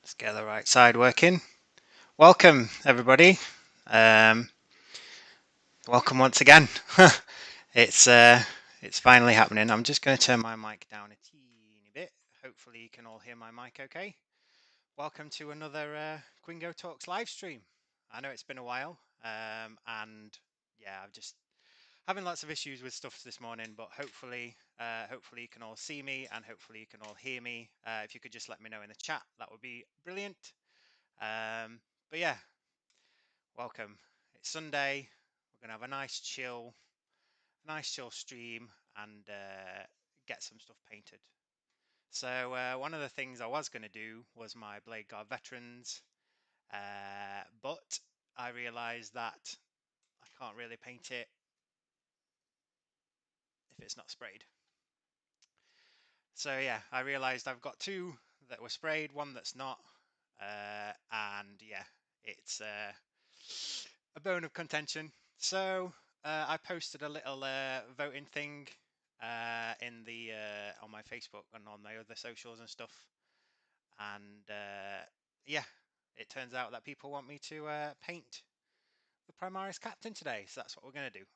Let's get the right side working. Welcome, everybody. Um, welcome once again. it's it's finally happening. I'm just going to turn my mic down a teeny bit. Hopefully, you can all hear my mic okay. Welcome to another Kwingo Talks live stream. I know it's been a while, and yeah, I've just having lots of issues with stuff this morning, but hopefully you can all see me and hopefully you can all hear me. If you could just let me know in the chat, that would be brilliant. But yeah, welcome. It's Sunday. We're gonna have a nice chill stream and get some stuff painted. So one of the things I was gonna do was my BladeGuard veterans, but I realised that I can't really paint it if it's not sprayed. So yeah, I realised I've got two that were sprayed, one that's not, and yeah, it's a bone of contention. So I posted a little voting thing in the on my Facebook and on my other socials and stuff, and yeah, it turns out that people want me to paint the Primaris captain today, so that's what we're going to do.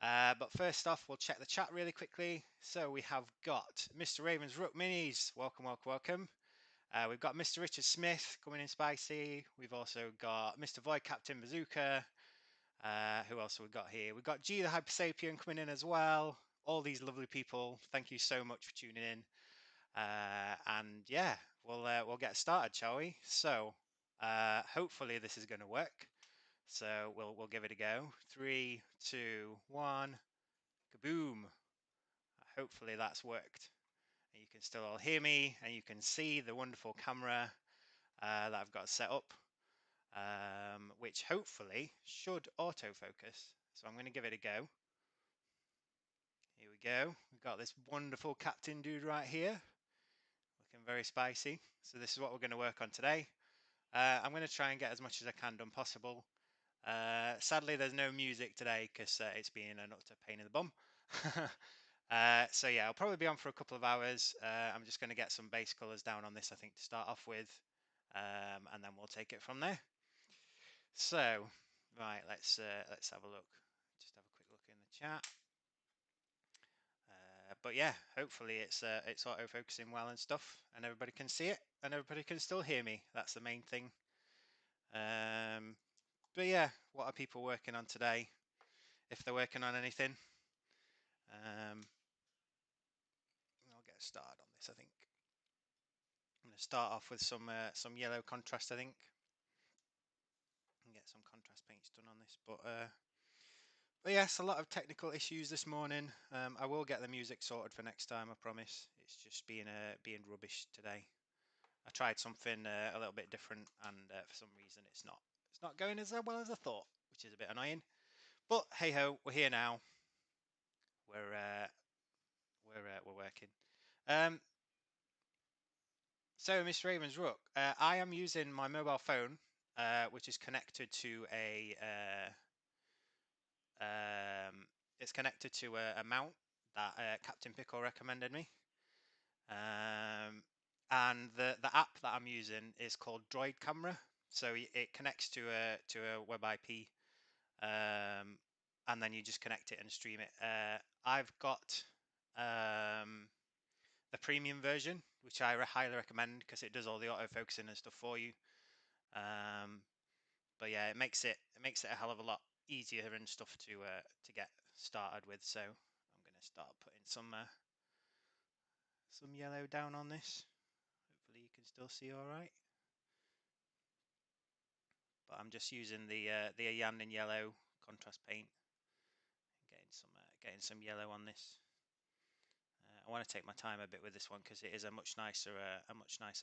But first off, we'll check the chat really quickly. So we have got Mr. Ravens Rook Minis. Welcome, welcome, welcome. We've got Mr. Richard Smith coming in spicy. We've also got Mr. Void Captain Bazooka. Who else have we got here? We've got G the Hypersapien coming in as well. All these lovely people. Thank you so much for tuning in. And yeah, we'll get started, shall we? So hopefully this is going to work. So we'll give it a go. 3, 2, 1, kaboom! Hopefully that's worked. You can still all hear me, and you can see the wonderful camera that I've got set up, which hopefully should autofocus. So I'm going to give it a go. Here we go. We've got this wonderful captain dude right here, looking very spicy. So this is what we're going to work on today. I'm going to try and get as much as I can done possible. Sadly, there's no music today because it's been an utter pain in the bum. So yeah, I'll probably be on for a couple of hours. I'm just going to get some base colors down on this, I think, to start off with, and then we'll take it from there. So, right, let's have a look. Just have a quick look in the chat. But yeah, hopefully it's auto focusing well and stuff, and everybody can see it, and everybody can still hear me. That's the main thing. But yeah, what are people working on today? If they're working on anything, I'll get started on this. I think I'm going to start off with some yellow contrast. I think and get some contrast paints done on this. But yes, a lot of technical issues this morning. I will get the music sorted for next time, I promise. It's just being rubbish today. I tried something a little bit different, and for some reason it's not going as well as I thought, which is a bit annoying. But hey ho, we're here now. We're working. So, Mr. Ravens Rook, I am using my mobile phone, which is connected to it's connected to a mount that Captain Pickle recommended me. And the app that I'm using is called Droid Camera. So it connects to a web IP, and then you just connect it and stream it. I've got the premium version, which I highly recommend because it does all the autofocusing and stuff for you. But yeah, it makes it a hell of a lot easier and stuff to get started with. So I'm going to start putting some yellow down on this. Hopefully you can still see all right. But I'm just using the Ayan in yellow contrast paint, getting some yellow on this. I want to take my time a bit with this one because it is a much nicer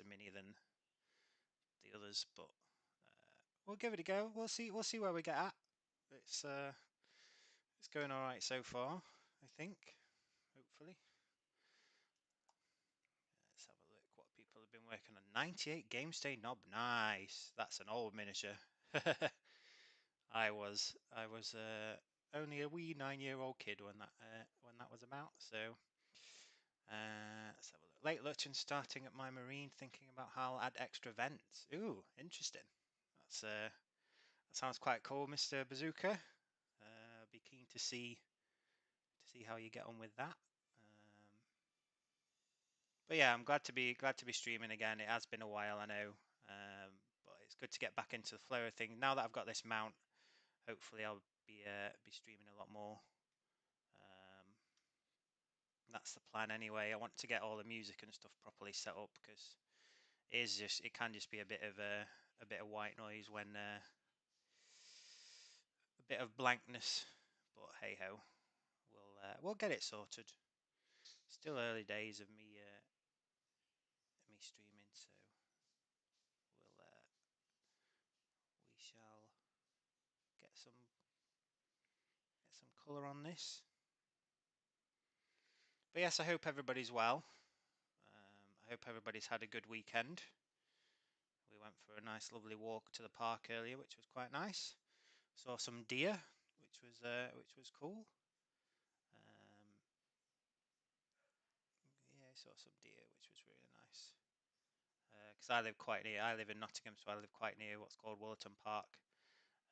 mini than the others. But we'll give it a go. We'll see where we get at. It's going all right so far, I think. Hopefully. Let's have a look what people have been working on. 98 game stay knob. Nice. That's an old miniature. I was only a wee 9-year-old kid when that was about. So let's have a look. late lunch and starting at my marine, thinking about how I'll add extra vents. Ooh, interesting. That sounds quite cool, Mr. Bazooka. Be keen to see how you get on with that. But yeah, I'm glad to be streaming again. It has been a while, I know, but it's good to get back into the flow of things. Now that I've got this mount, hopefully I'll be streaming a lot more. That's the plan anyway. I want to get all the music and stuff properly set up because it can just be a bit of white noise when a bit of blankness. But hey ho, we'll get it sorted. Still early days of me streaming, so we shall get some colour on this. But yes, I hope everybody's well. I hope everybody's had a good weekend. We went for a nice, lovely walk to the park earlier, which was quite nice. Saw some deer, which was cool. Yeah, I saw some deer, which was really nice. Because I live in Nottingham, so I live quite near what's called Wollerton Park,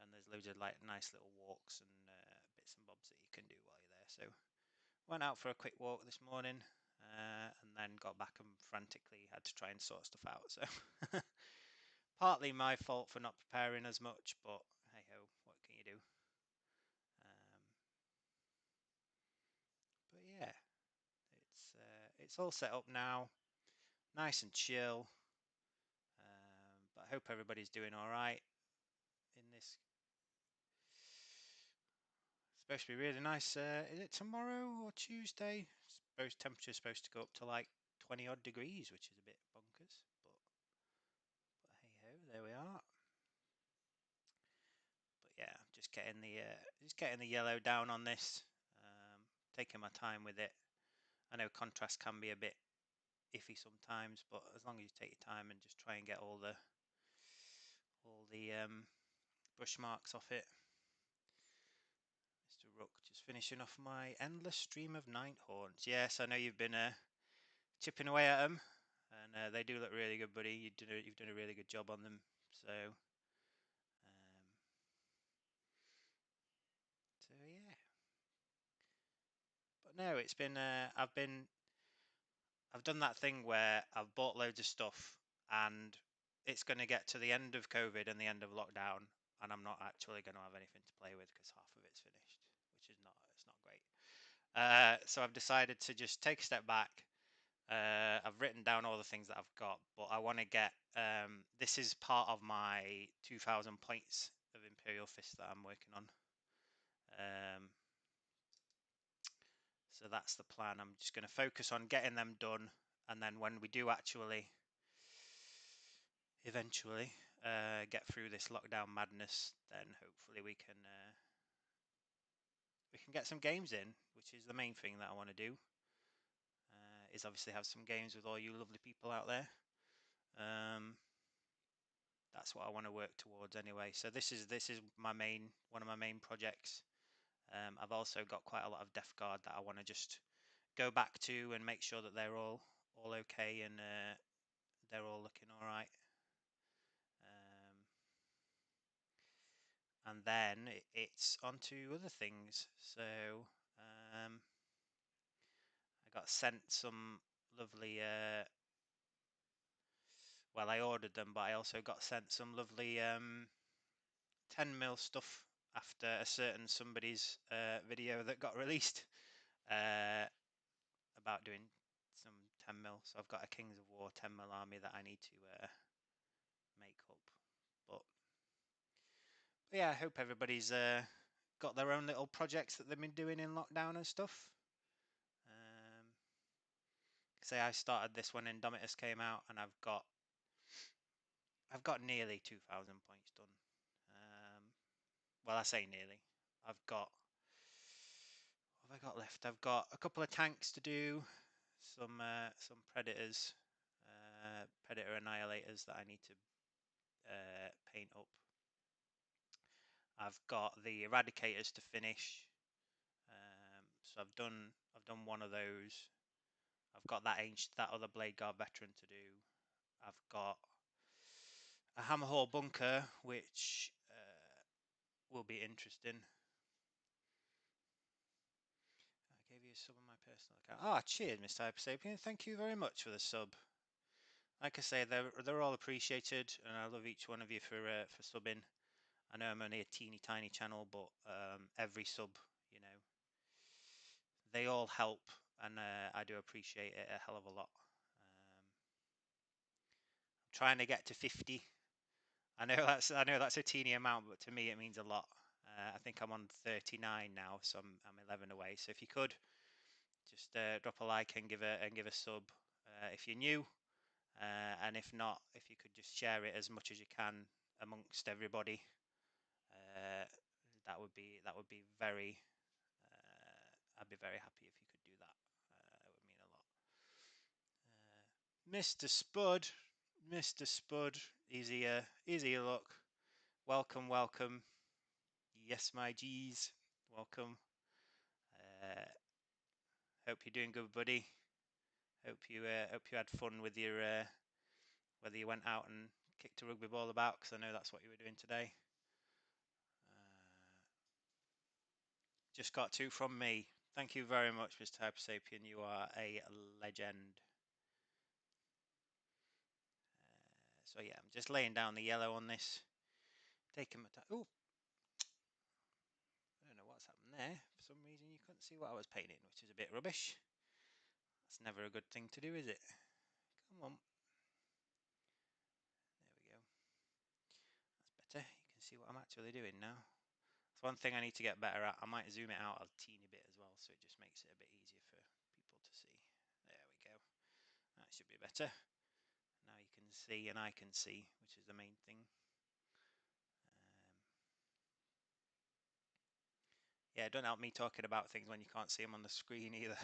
and there's loads of like nice little walks and bits and bobs that you can do while you're there. So went out for a quick walk this morning, and then got back and frantically had to try and sort stuff out. So partly my fault for not preparing as much, but hey ho, what can you do? But yeah, it's all set up now, nice and chill. But I hope everybody's doing all right in this. It's supposed to be really nice. Is it tomorrow or Tuesday? I suppose temperature's supposed to go up to like 20 odd degrees, which is a bit bonkers. But hey ho, there we are. But yeah, just getting the yellow down on this. Taking my time with it. I know contrast can be a bit iffy sometimes, but as long as you take your time and just try and get all the brush marks off it. Mr. Rook just finishing off my endless stream of night horns. Yes, I know you've been chipping away at them, and they do look really good, buddy. You've done a really good job on them. So yeah. But no, it's been I've done that thing where I've bought loads of stuff, and it's going to get to the end of COVID and the end of lockdown, and I'm not actually going to have anything to play with because half of it's finished, which is not great. So I've decided to just take a step back. I've written down all the things that I've got, but I want to get. This is part of my 2,000 points of Imperial Fists that I'm working on. So that's the plan. I'm just going to focus on getting them done, and then when we do actually eventually get through this lockdown madness, then hopefully we can get some games in, which is the main thing that I want to do. Is obviously have some games with all you lovely people out there. That's what I want to work towards anyway. So this is one of my main projects. I've also got quite a lot of BladeGuard that I want to just go back to and make sure that they're all okay and they're all looking all right. And then it's on to other things. So I got sent some lovely. Well, I ordered them, but I also got sent some lovely 10mm stuff after a certain somebody's video that got released about doing some 10mm. So I've got a Kings of War 10mm army that I need to make up. But yeah, I hope everybody's got their own little projects that they've been doing in lockdown and stuff. Say I started this when Indomitus came out, and I've got nearly 2,000 points done. Well, I say nearly. What have I got left? I've got a couple of tanks to do, some predators, predator annihilators that I need to paint up. I've got the eradicators to finish. So I've done one of those. I've got that other BladeGuard veteran to do. I've got a Hammerhall bunker, which will be interesting. I gave you some of my personal account. Ah, cheers, Mr. Hypersapien. Thank you very much for the sub. Like I say, they're all appreciated, and I love each one of you for subbing. I know I'm only a teeny tiny channel, but every sub, you know, they all help, and I do appreciate it a hell of a lot. I'm trying to get to 50. I know that's a teeny amount, but to me it means a lot. I think I'm on 39 now, so I'm 11 away. So if you could just drop a like and give a sub if you're new, and if not, if you could just share it as much as you can amongst everybody, that would be very. I'd be very happy if you could do that. It would mean a lot. Mr. Spud, easy look. Welcome, welcome. Yes, my G's, welcome. Hope you're doing good, buddy. Hope you had fun with your whether you went out and kicked a rugby ball about, because I know that's what you were doing today. Just got 2 from me. Thank you very much, Mr. Hypersapien. You are a legend. So yeah, I'm just laying down the yellow on this. Taking my time. Oh, I don't know what's happened there. For some reason, you couldn't see what I was painting, which is a bit rubbish. That's never a good thing to do, is it? Come on. There we go. That's better. You can see what I'm actually doing now. It's one thing I need to get better at. I might zoom it out a teeny bit as well, so it just makes it a bit easier for people to see. There we go. That should be better. Now you can see and I can see, which is the main thing. Yeah, don't help me talking about things when you can't see them on the screen either.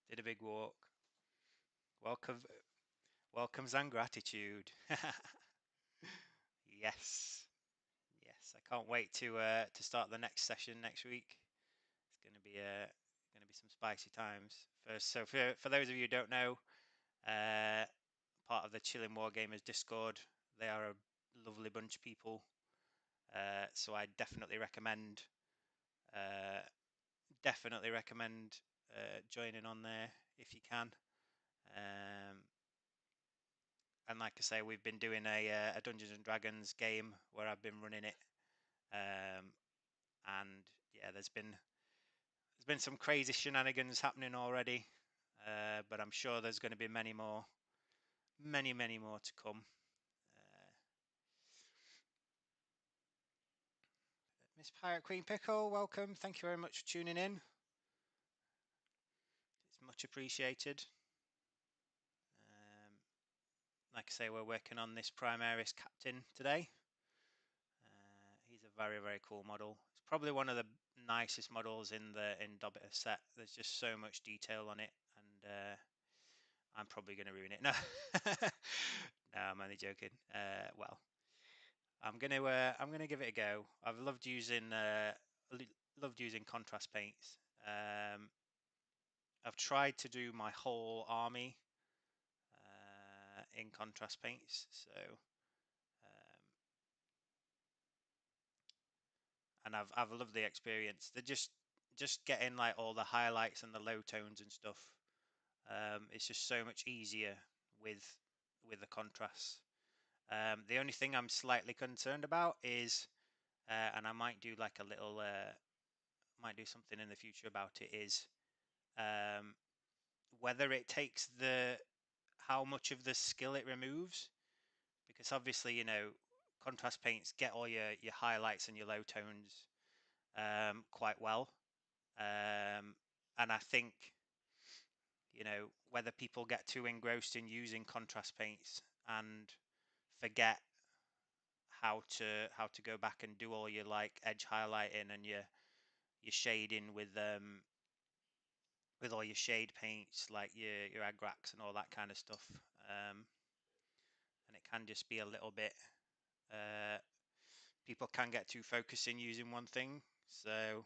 Did a big walk. Welcomes and gratitude. Yes, yes. I can't wait to start the next session next week. It's going to be some spicy times. So for those of you who don't know, part of the Chilling Wargamers Discord, they are a lovely bunch of people. So I definitely recommend joining on there if you can. And like I say, we've been doing a Dungeons and Dragons game where I've been running it, and yeah, there's been some crazy shenanigans happening already, but I'm sure there's going to be many more to come. Miss Pirate Queen Pickle, welcome. Thank you very much for tuning in. It's much appreciated. Like I say, we're working on this Primaris Captain today. He's a very, very cool model. It's probably one of the nicest models in the Dobbitter set. There's just so much detail on it, and I'm probably going to ruin it. No, no, I'm only joking. Well, I'm gonna give it a go. I've loved using contrast paints. I've tried to do my whole army in contrast paints, so and I've loved the experience. They're just getting like all the highlights and the low tones and stuff. It's just so much easier with the contrasts. The only thing I'm slightly concerned about is, and I might do like a little, might do something in the future about it, is whether it takes how much of the skill it removes, because obviously, you know, contrast paints get all your highlights and your low tones quite well, and I think, you know, whether people get too engrossed in using contrast paints and forget how to go back and do all your like edge highlighting and your shading with all your shade paints, like your agrax and all that kind of stuff, and it can just be a little bit, people can get too focused in using one thing. So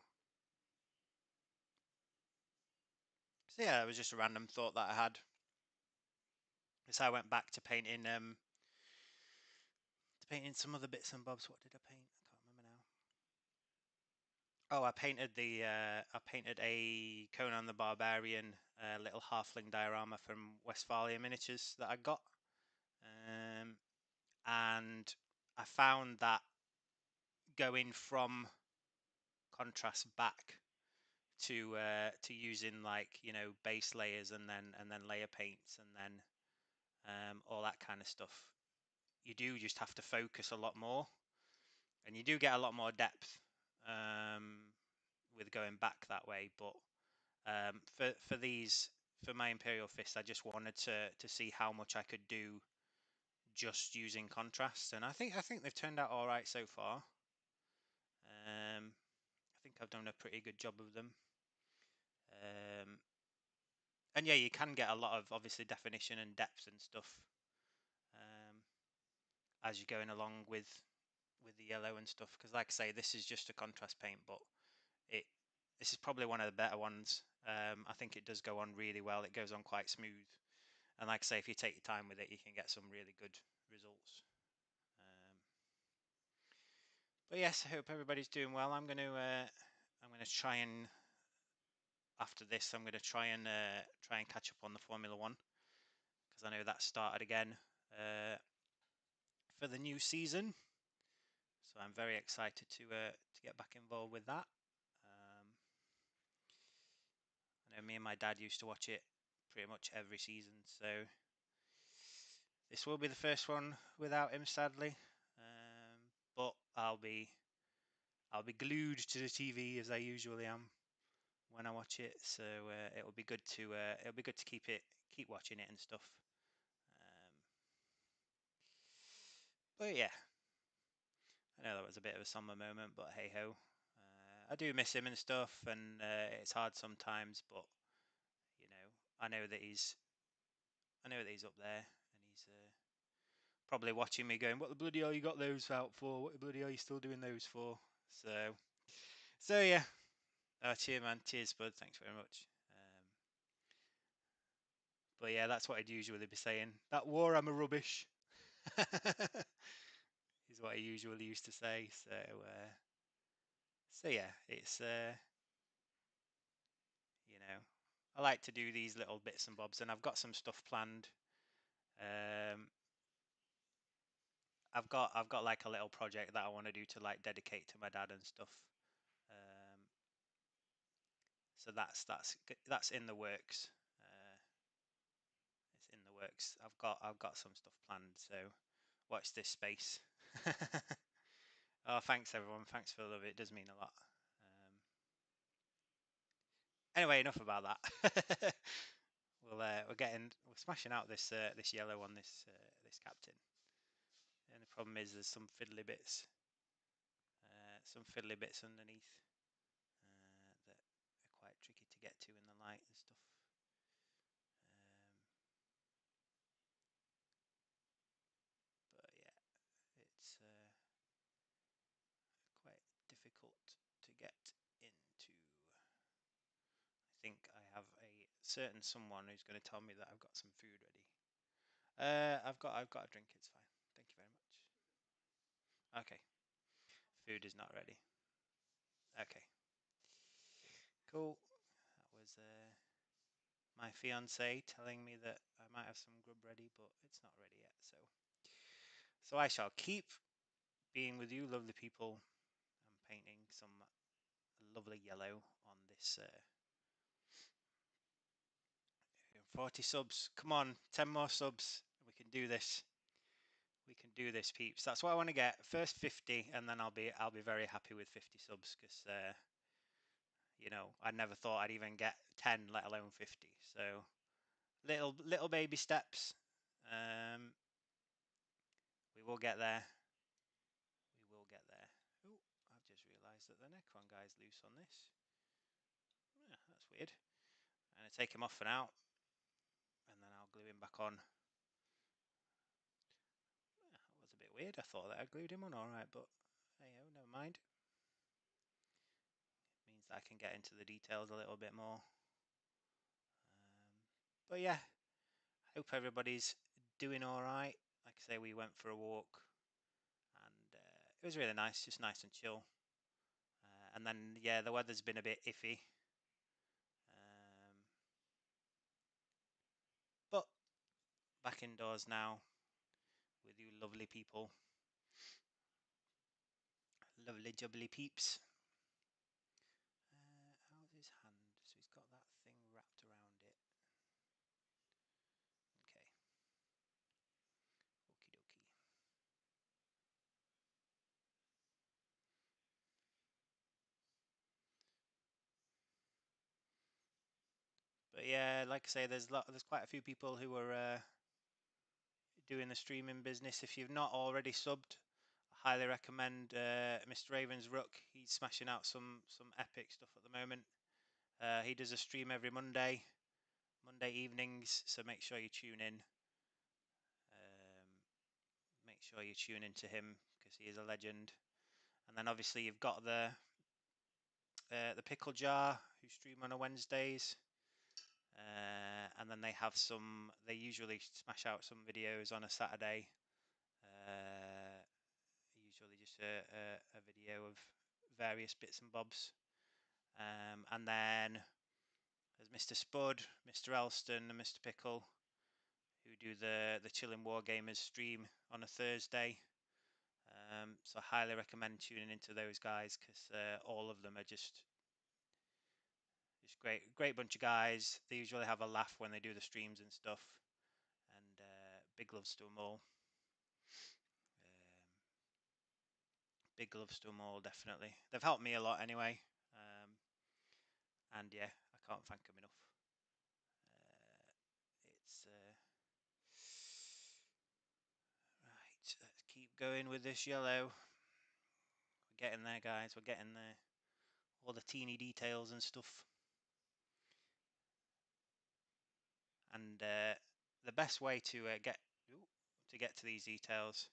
So yeah, it was just a random thought that I had. So I went back to painting some other bits and bobs. What did I paint? I can't remember now. Oh, I painted a Conan the Barbarian little halfling diorama from Westphalia Miniatures that I got, and I found that going from contrast back to using, like, base layers and then layer paints and then all that kind of stuff, you do just have to focus a lot more, and you do get a lot more depth with going back that way. But for my Imperial Fists, I just wanted to see how much I could do just using contrast, and I think they've turned out all right so far. I think I've done a pretty good job of them. And yeah, you can get a lot of, obviously, definition and depth and stuff as you're going along with the yellow and stuff. Because, like I say, this is just a contrast paint, but this is probably one of the better ones. I think it does go on really well. It goes on quite smooth, and like I say, if you take your time with it, you can get some really good results. But yes, I hope everybody's doing well. I'm gonna try and, after this, I'm gonna try and catch up on the Formula One, because I know that started again for the new season. So I'm very excited to get back involved with that. I know me and my dad used to watch it pretty much every season, so this will be the first one without him, sadly. But I'll be glued to the TV as I usually am when I watch it. So it'll be good to keep watching it and stuff. But yeah, I know that was a bit of a somber moment, but hey ho. I do miss him and stuff, and it's hard sometimes. But I know that he's up there, and he's probably watching me, going, "What the bloody hell you got those out for? What the bloody hell you still doing those for?" So yeah. Oh, cheers, man. Cheers, bud. Thanks very much. But yeah, that's what I'd usually be saying. That Warhammer rubbish is what I usually used to say. So yeah, it's I like to do these little bits and bobs, and I've got some stuff planned. I've got like a little project that I want to do to, like, dedicate to my dad and stuff. So that's in the works. It's in the works. I've got some stuff planned. So watch this space. Oh, thanks everyone. Thanks for the love. It does mean a lot. Anyway, enough about that. We're smashing out this yellow on this captain. And the problem is there's some fiddly bits underneath that are quite tricky to get to in the light and stuff. But yeah, it's quite difficult to get into. I think I have a certain someone who's going to tell me that I've got some food ready. I've got a drink. It's fine. Thank you very much. Okay. Food is not ready. Okay. Cool. That was my fiance telling me that I might have some grub ready, but it's not ready yet. So I shall keep being with you, lovely people. I'm painting some lovely yellow on this. 40 subs. Come on, 10 more subs. We can do this. We can do this, peeps. That's what I want to get. First 50, and then I'll be very happy with 50 subs, because I never thought I'd even get 10, let alone 50. So little baby steps. We will get there. We will get there. Oh, I've just realised that the Necron guy's loose on this. Yeah, that's weird. I'm going to take him off for now, and then I'll glue him back on. Yeah, that was a bit weird. I thought that I glued him on alright, but hey, oh, never mind. It means that I can get into the details a little bit more. But yeah, hope everybody's doing all right. Like I say, we went for a walk, and it was really nice, just nice and chill. And then yeah, the weather's been a bit iffy. But back indoors now with you lovely people. Lovely jubbly peeps. How's his hand? So he's got that thing wrapped around it. Okay. Okie dokie. But yeah, like I say, there's quite a few people who are doing the streaming business. If you've not already subbed, I highly recommend Mr. Raven's Rook. He's smashing out some epic stuff at the moment. He does a stream every Monday evenings, so make sure you tune in. Make sure you tune into him because he is a legend. And then obviously you've got the Pickle Jar who stream on a Wednesdays. And then they have some. They usually smash out some videos on a Saturday. Usually just a video of various bits and bobs. And then there's Mr. Spud, Mr. Elston, and Mr. Pickle, who do the Chillin' Wargamers stream on a Thursday. So I highly recommend tuning into those guys because all of them are just great bunch of guys. They usually have a laugh when they do the streams and stuff. And big loves to them all. Big loves to them all, definitely. They've helped me a lot anyway. And yeah, I can't thank them enough. It's right. Let's keep going with this yellow. We're getting there, guys. We're getting there. All the teeny details and stuff. And the best way to get to these details is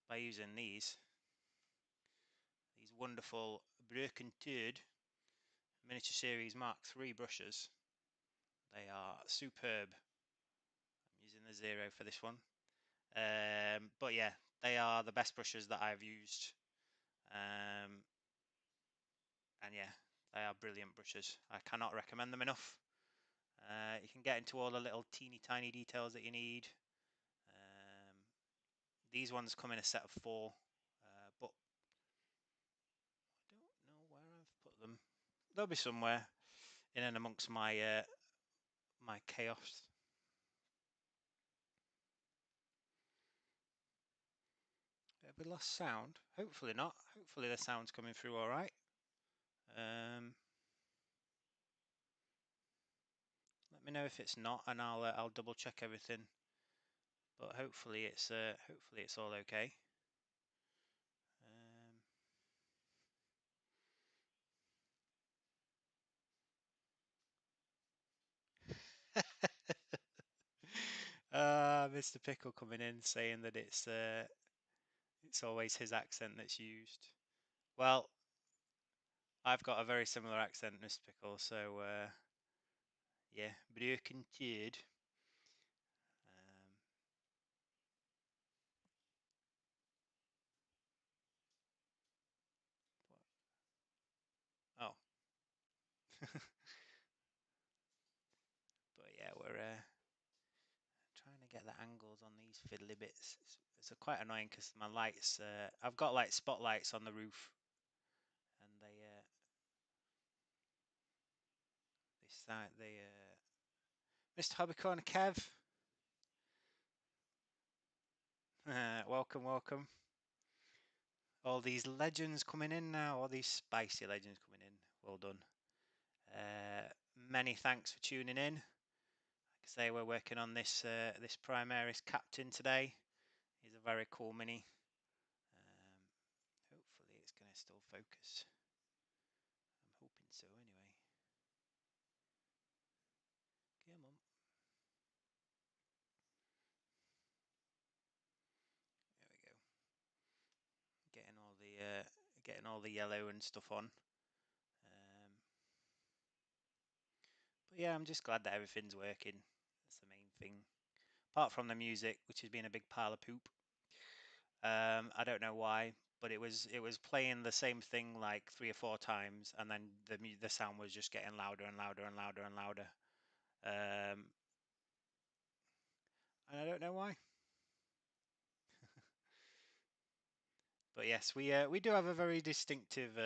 by using these wonderful Broken Turd Miniature Series Mark III brushes. They are superb. I'm using the 0 for this one. But yeah, they are the best brushes that I've used. And yeah, they are brilliant brushes. I cannot recommend them enough. You can get into all the little teeny tiny details that you need. These ones come in a set of 4, but I don't know where I've put them. They'll be somewhere in and amongst my my chaos. Have we lost sound? Hopefully not. Hopefully the sound's coming through all right. Let me know if it's not, and I'll double check everything. But hopefully it's all okay. Mr. Pickle coming in saying that it's always his accent that's used. Well, I've got a very similar accent, Mr. Pickle, so yeah, broken turd. Oh. But yeah, we're trying to get the angles on these fiddly bits. It's quite annoying because my lights, I've got like spotlights on the roof, and Mr. Hobbycorn Kev, welcome. All these legends coming in now, all these spicy legends coming in. Well done. Many thanks for tuning in. Like I say, we're working on this Primaris Captain today. He's a very cool mini. Hopefully it's going to still focus. I'm hoping so anyway. Come on. There we go. Getting all the yellow and stuff on. But yeah, I'm just glad that everything's working. anything apart from the music, which has been a big pile of poop. I don't know why, but it was playing the same thing like 3 or 4 times, and then the sound was just getting louder and louder and louder and louder. And I don't know why. But yes, we do have a very distinctive,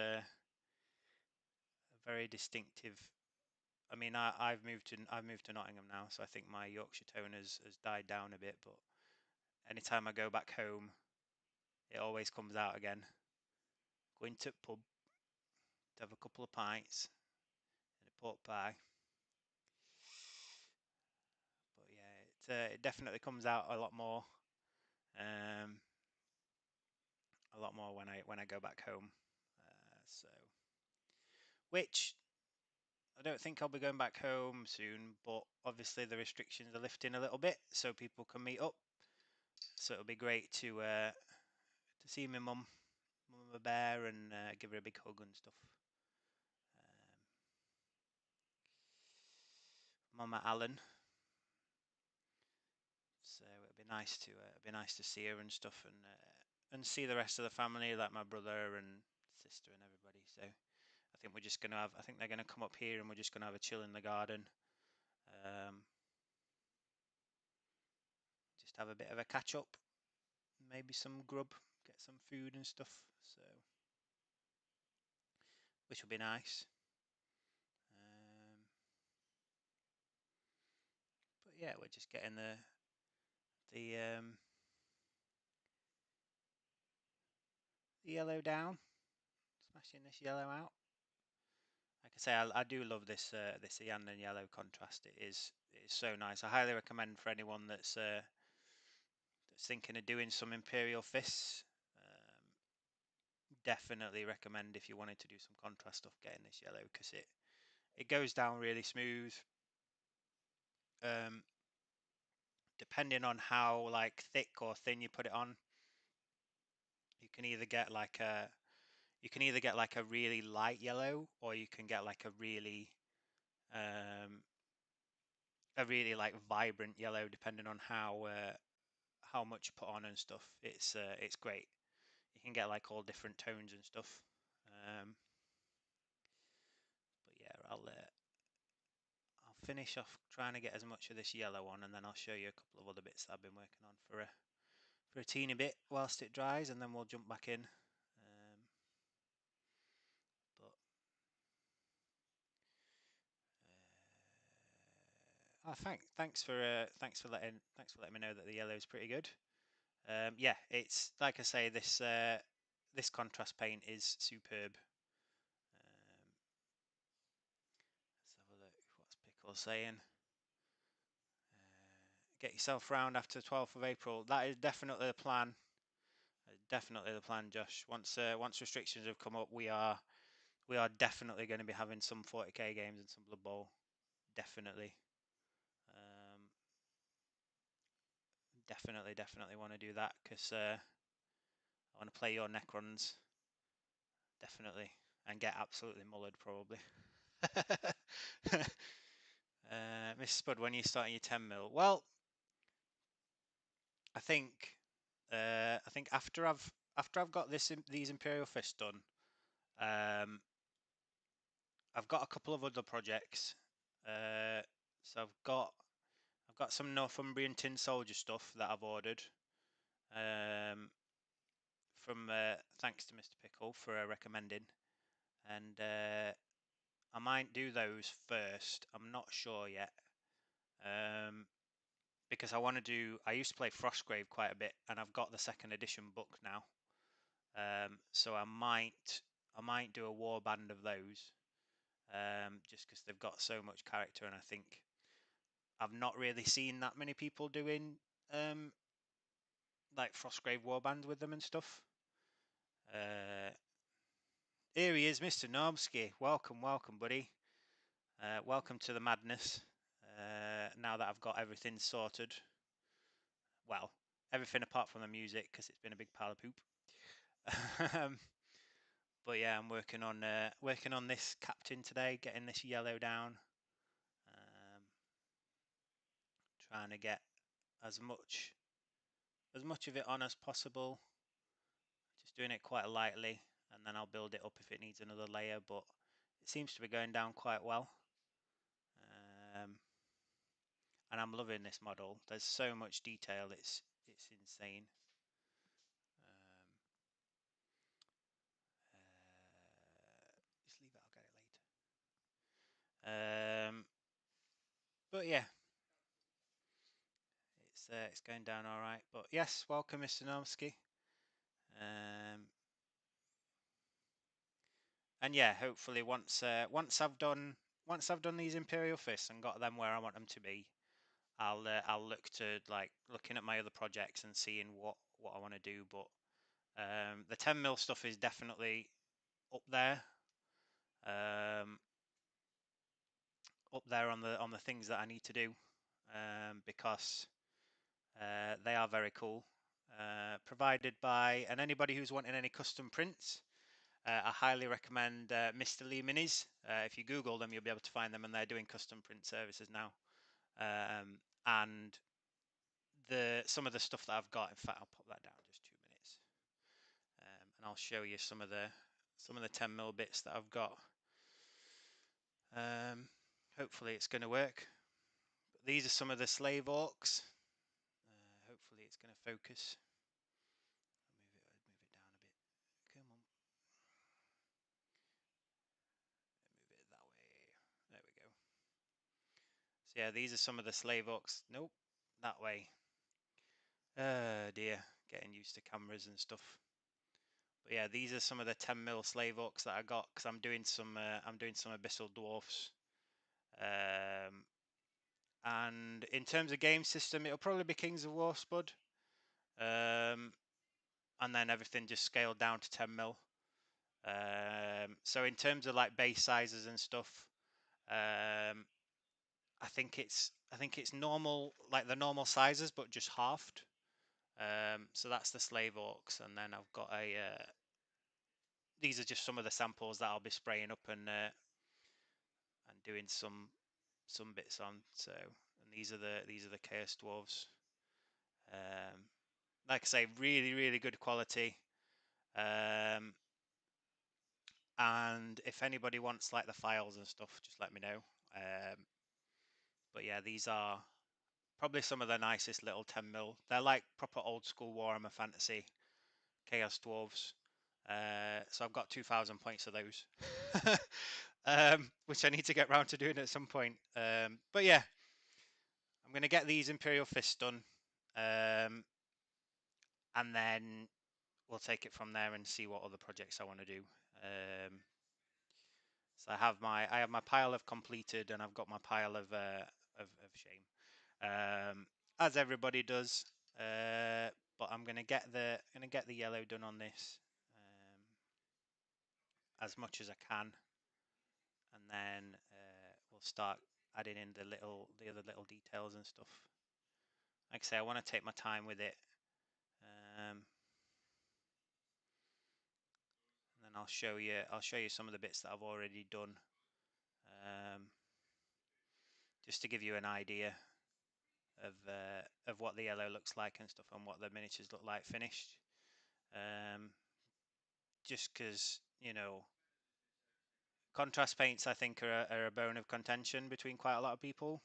I mean, I've moved to Nottingham now, so I think my Yorkshire tone has died down a bit. But anytime I go back home, it always comes out again. Going to the pub to have a couple of pints and a pork pie. But yeah, it definitely comes out a lot more. A lot more when I go back home. So, which I don't think I'll be going back home soon, but obviously the restrictions are lifting a little bit, so people can meet up. So it'll be great to see my mum, Mama Bear, and give her a big hug and stuff. Mama Allen. So it'd be nice to see her and stuff, and see the rest of the family, like my brother and sister and everybody. So I think I think they're gonna come up here, and we're just gonna have a chill in the garden. Just have a bit of a catch up, maybe some grub, get some food and stuff. So which will be nice. But yeah, we're just getting the yellow down, smashing this yellow out. Like I say, I do love this this cyan and yellow contrast. It is so nice. I highly recommend for anyone that's thinking of doing some Imperial Fists. Definitely recommend, if you wanted to do some contrast stuff, getting this yellow, because it goes down really smooth. Depending on how like thick or thin you put it on, you can either get like a really light yellow, or you can get like a really like vibrant yellow, depending on how much you put on and stuff. It's great. You can get like all different tones and stuff. But yeah, I'll finish off trying to get as much of this yellow on, and then I'll show you a couple of other bits that I've been working on for a teeny bit whilst it dries, and then we'll jump back in. But thanks for letting me know that the yellow is pretty good. Yeah, it's like I say, this contrast paint is superb. Let's have a look. What's Pickle saying? Get yourself round after the 12th of April. That is definitely the plan. Definitely the plan, Josh. Once restrictions have come up, we are definitely going to be having some 40k games and some Blood Bowl. Definitely. Definitely want to do that, because I want to play your Necrons. Definitely. And get absolutely mullered, probably. Mr. Spud, when are you starting your 10 mil? Well, I think after I've got these Imperial Fists done, I've got a couple of other projects. So I've got some Northumbrian Tin Soldier stuff that I've ordered. From thanks to Mr. Pickle for recommending, and I might do those first. I'm not sure yet, because I used to play Frostgrave quite a bit, and I've got the second edition book now. So I might do a warband of those, just because they've got so much character, and I think I've not really seen that many people doing like Frostgrave warbands with them and stuff. Here he is, Mr. Normsky. Welcome, buddy. Welcome to the madness. Now that I've got everything sorted, well, everything apart from the music, because it's been a big pile of poop. But yeah, I'm working on this captain today, getting this yellow down. trying to get as much of it on as possible. Just doing it quite lightly, and then I'll build it up if it needs another layer, but it seems to be going down quite well. And I'm loving this model. There's so much detail, it's insane. Just leave it, I'll get it later. But yeah, it's going down all right. But yes, welcome, Mr. Nomsky. And yeah, hopefully once I've done these Imperial Fists and got them where I want them to be, I'll look to looking at my other projects and seeing what I want to do. But the 10 mil stuff is definitely up there, on the things that I need to do, because they are very cool. Provided by, and anybody who's wanting any custom prints, I highly recommend Mr. Lee Minis. If you Google them, you'll be able to find them, and they're doing custom print services now. And some of the stuff that I've got, in fact, I'll pop that down just 2 minutes, and I'll show you some of the 10 mil bits that I've got. Hopefully it's going to work. But these are some of the slave orcs. Hopefully it's going to focus. I'll move it down a bit. Come on. Move it that way. There we go. So yeah, these are some of the slave orcs. Nope, that way. Oh dear, getting used to cameras and stuff. But yeah, these are some of the 10 mil slave orcs that I got, because I'm doing some abyssal dwarfs. And in terms of game system, it'll probably be Kings of War Spud. And then everything just scaled down to 10 mil. So in terms of like base sizes and stuff, I think it's normal, like the normal sizes, but just halved. So that's the slave orcs, and then I've got these are just some of the samples that I'll be spraying up and doing some bits on. So, and these are the chaos dwarves. Like I say, really good quality. And if anybody wants like the files and stuff, just let me know. But yeah, these are probably some of the nicest little 10 mil. They're like proper old school Warhammer Fantasy Chaos Dwarves. So I've got 2,000 points of those, which I need to get round to doing at some point. But yeah, I'm going to get these Imperial Fists done, and then we'll take it from there and see what other projects I want to do. So I have my pile of completed, and I've got my pile of shame, as everybody does. But I'm gonna get the yellow done on this, as much as I can, and then we'll start adding in the other little details and stuff. Like I say, I want to take my time with it, and then I'll show you some of the bits that I've already done, just to give you an idea of what the yellow looks like and stuff, and what the miniatures look like finished. Just because, contrast paints, I think, are a bone of contention between quite a lot of people.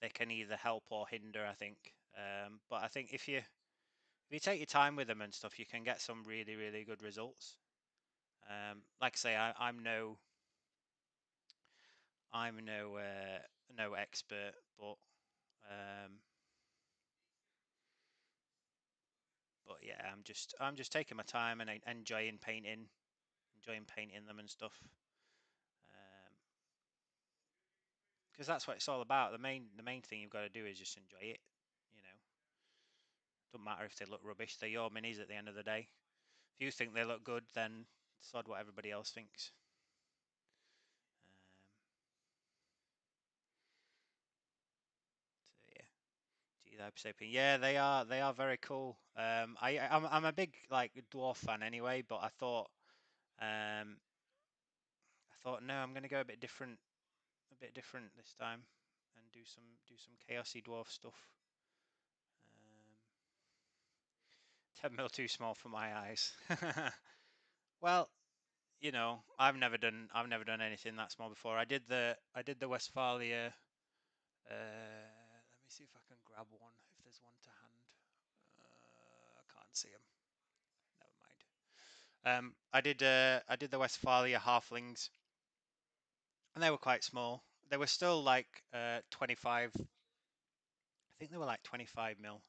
They can either help or hinder, I think. But I think if you take your time with them and stuff, you can get some really good results. Like I say, I'm no expert, but yeah, I'm just taking my time and enjoying painting them and stuff. Because that's what it's all about. The main thing you've got to do is just enjoy it. Doesn't matter if they look rubbish. They're your minis at the end of the day. If you think they look good, then sod what everybody else thinks. So yeah, yeah, they are very cool. I'm a big like dwarf fan anyway, but I thought no, I'm going to go a bit different a bit different this time and do some chaosy dwarf stuff. 10 mil too small for my eyes. Well, you know, I've never done anything that small before. I did the Westphalia. Let me see if I can grab one, if there's one to hand. I can't see them. Never mind. I did the Westphalia halflings, and they were quite small. They were still like 25. I think they were like 25 mil.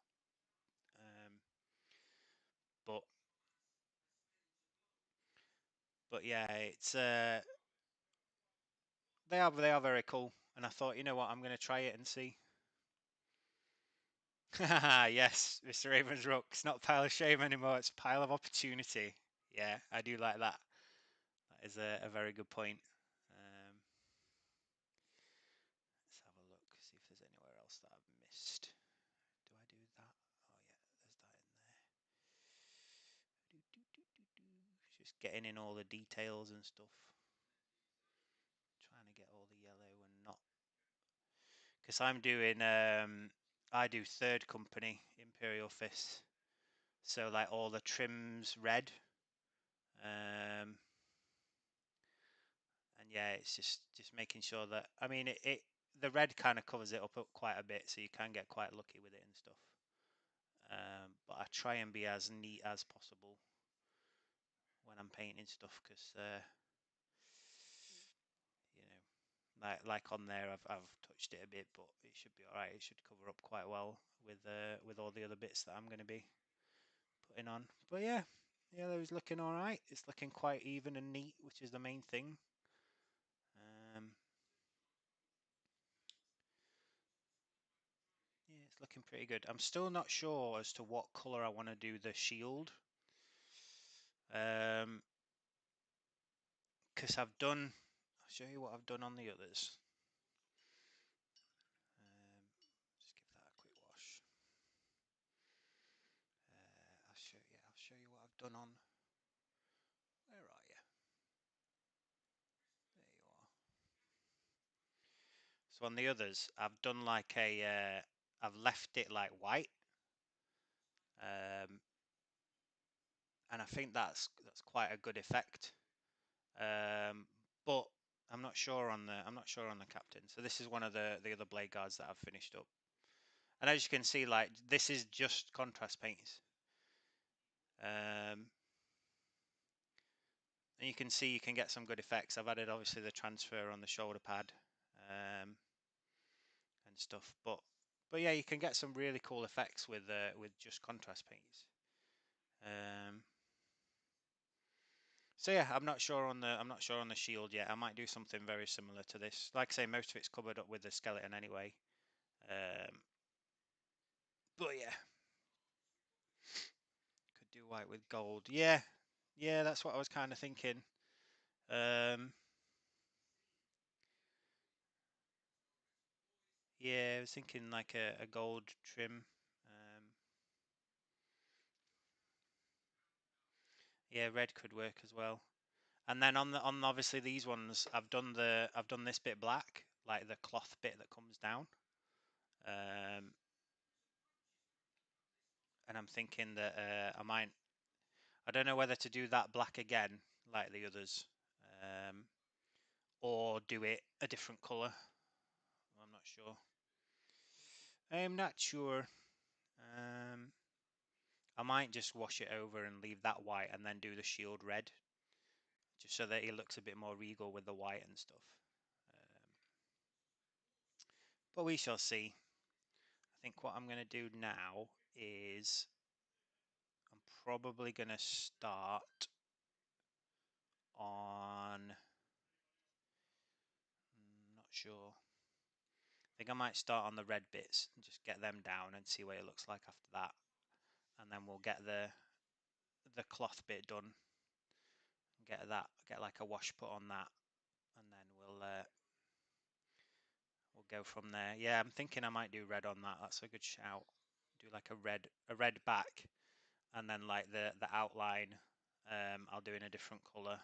But yeah, it's they are very cool. And I thought, you know what, I'm going to try it and see. Yes, Mr. Ravensrook, it's not pile of shame anymore, it's a pile of opportunity. Yeah, I do like that. That is a very good point. Let's have a look, see if there's anywhere else that I've missed. Do I do that? Oh yeah, there's that in there. Just getting in all the details and stuff. Trying to get all the yellow and not... Because I'm doing... I do third company, Imperial Fists. So like all the trims red. And yeah, it's just making sure that... I mean, the red kind of covers it up quite a bit, so you can get quite lucky with it and stuff. But I try and be as neat as possible when I'm painting stuff, because you know, like on there, I've touched it a bit, but it should be all right. It should cover up quite well with all the other bits that I'm going to be putting on. But yeah, yellow's looking all right. It's looking quite even and neat, which is the main thing. Yeah, it's looking pretty good. I'm still not sure as to what color I want to do the shield. Because I'll show you what I've done on the others. Just give that a quick wash. I'll show you what I've done on... Where are you? There you are. So on the others, I've done like I've left it like white. And I think that's quite a good effect. But I'm not sure on the captain. So this is one of the other BladeGuards that I've finished up. And as you can see, like, this is just contrast paints. And you can see you can get some good effects. I've added obviously the transfer on the shoulder pad and stuff, but yeah, you can get some really cool effects with just contrast paints. So yeah, I'm not sure on the shield yet. I might do something very similar to this. Like I say, most of it's covered up with the skeleton anyway. But yeah, could do white with gold. Yeah, that's what I was kind of thinking. Yeah, I was thinking like a gold trim. Yeah, red could work as well. And then on obviously these ones, I've done this bit black, like the cloth bit that comes down. And I'm thinking that I don't know whether to do that black again like the others, or do it a different color. I'm not sure. I'm not sure. I might just wash it over and leave that white and then do the shield red, just so that it looks a bit more regal with the white and stuff. But we shall see. I think what I'm going to do now is I'm probably going to start on... not sure. I think I might start on the red bits and just get them down and see what it looks like after that. And then we'll get the cloth bit done. Get like a wash put on that, and then we'll go from there. Yeah, I'm thinking I might do red on that. That's a good shout. Do like a red back, and then like the outline, I'll do in a different color.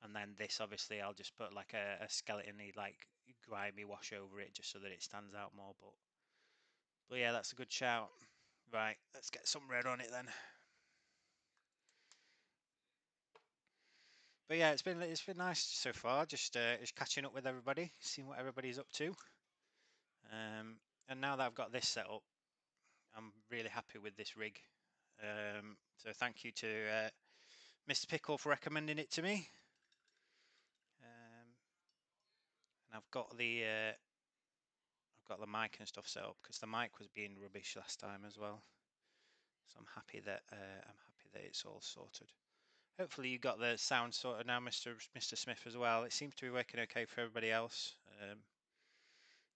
And then this, obviously, I'll just put like a skeleton-y, like grimy wash over it just so that it stands out more. But yeah, that's a good shout. Right, let's get some red on it then. But yeah, it's been nice so far. Just catching up with everybody, seeing what everybody's up to. And now that I've got this set up, I'm really happy with this rig. So thank you to Mr. Pickle for recommending it to me. And I've got the mic and stuff set up because the mic was being rubbish last time as well. So I'm happy that it's all sorted. Hopefully you got the sound sorted now, Mr. Smith, as well. It seems to be working okay for everybody else.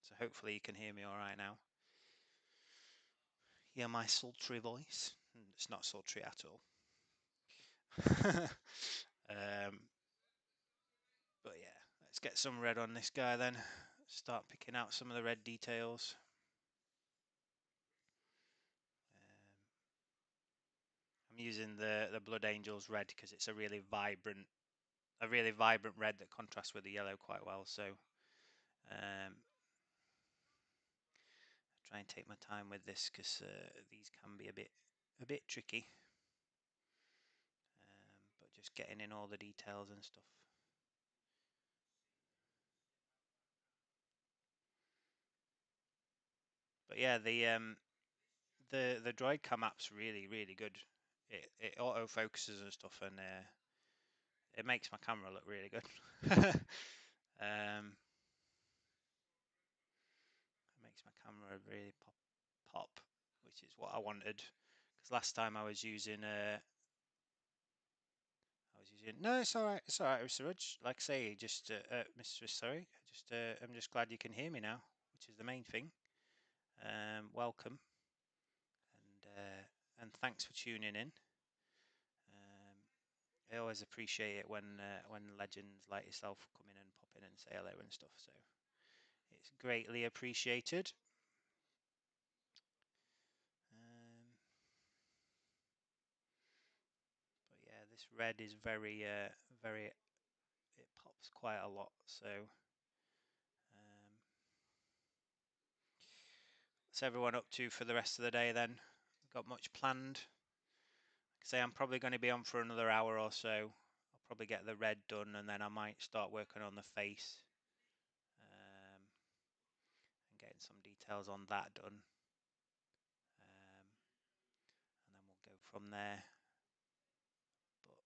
So hopefully you can hear me all right now. Hear my sultry voice. It's not sultry at all. But yeah, let's get some red on this guy then. Start picking out some of the red details. I'm using the Blood Angels red because it's a really vibrant red that contrasts with the yellow quite well. So try and take my time with this because these can be a bit tricky. But just getting in all the details and stuff. But yeah, the droid cam app's really good. It auto focuses and stuff, and it makes my camera look really good. It makes my camera really pop, which is what I wanted. Because last time I was using no, it's all right, Mr. Rudge. Like I say, just Mr. Sorry, I'm just glad you can hear me now, which is the main thing. Welcome, and thanks for tuning in. I always appreciate it when legends like yourself come in and pop in and say hello and stuff. So it's greatly appreciated. But yeah, this red is very it pops quite a lot. So what's everyone up to for the rest of the day then? Got much planned? Like I say, I'm probably going to be on for another hour or so. I'll probably get the red done and then I might start working on the face. And getting some details on that done. And then we'll go from there. But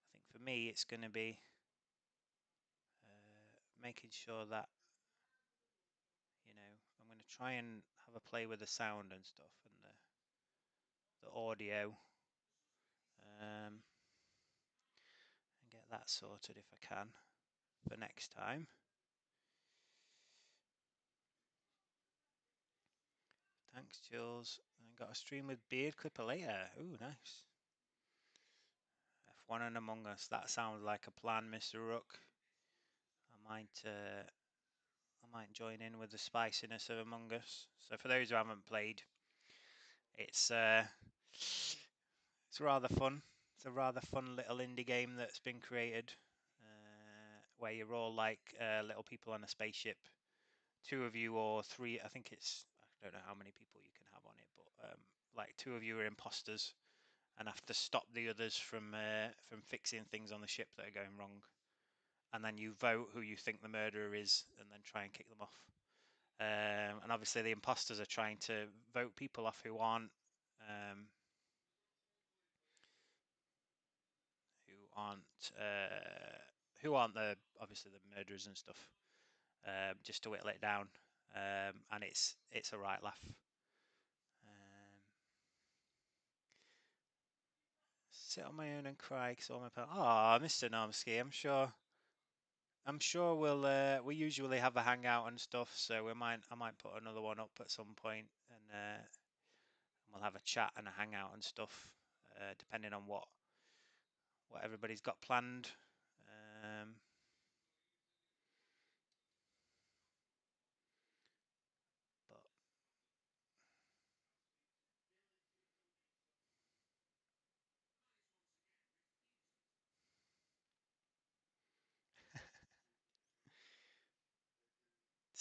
I think for me, it's going to be making sure that, you know, I'm going to try and have a play with the sound and stuff and the audio, and get that sorted if I can for next time. Thanks, Jules. I got a stream with Beard Clipper later. Ooh, nice. F1 and Among Us. That sounds like a plan, Mr. Rook. I might join in with the spiciness of Among Us. So for those who haven't played, it's rather fun. It's a rather fun little indie game that's been created, where you're all like little people on a spaceship. 2 of you or 3, I think it's, I don't know how many people you can have on it, but like 2 of you are imposters and have to stop the others from fixing things on the ship that are going wrong. And then you vote who you think the murderer is, and then try and kick them off. And obviously the imposters are trying to vote people off who aren't the obviously the murderers and stuff, just to whittle it down. And it's a right laugh. Sit on my own and cry because all my pals. Oh, Mr. Nomsky, I'm sure we usually have a hangout and stuff, so I might put another one up at some point, and we'll have a chat and a hangout and stuff, depending on what everybody's got planned. But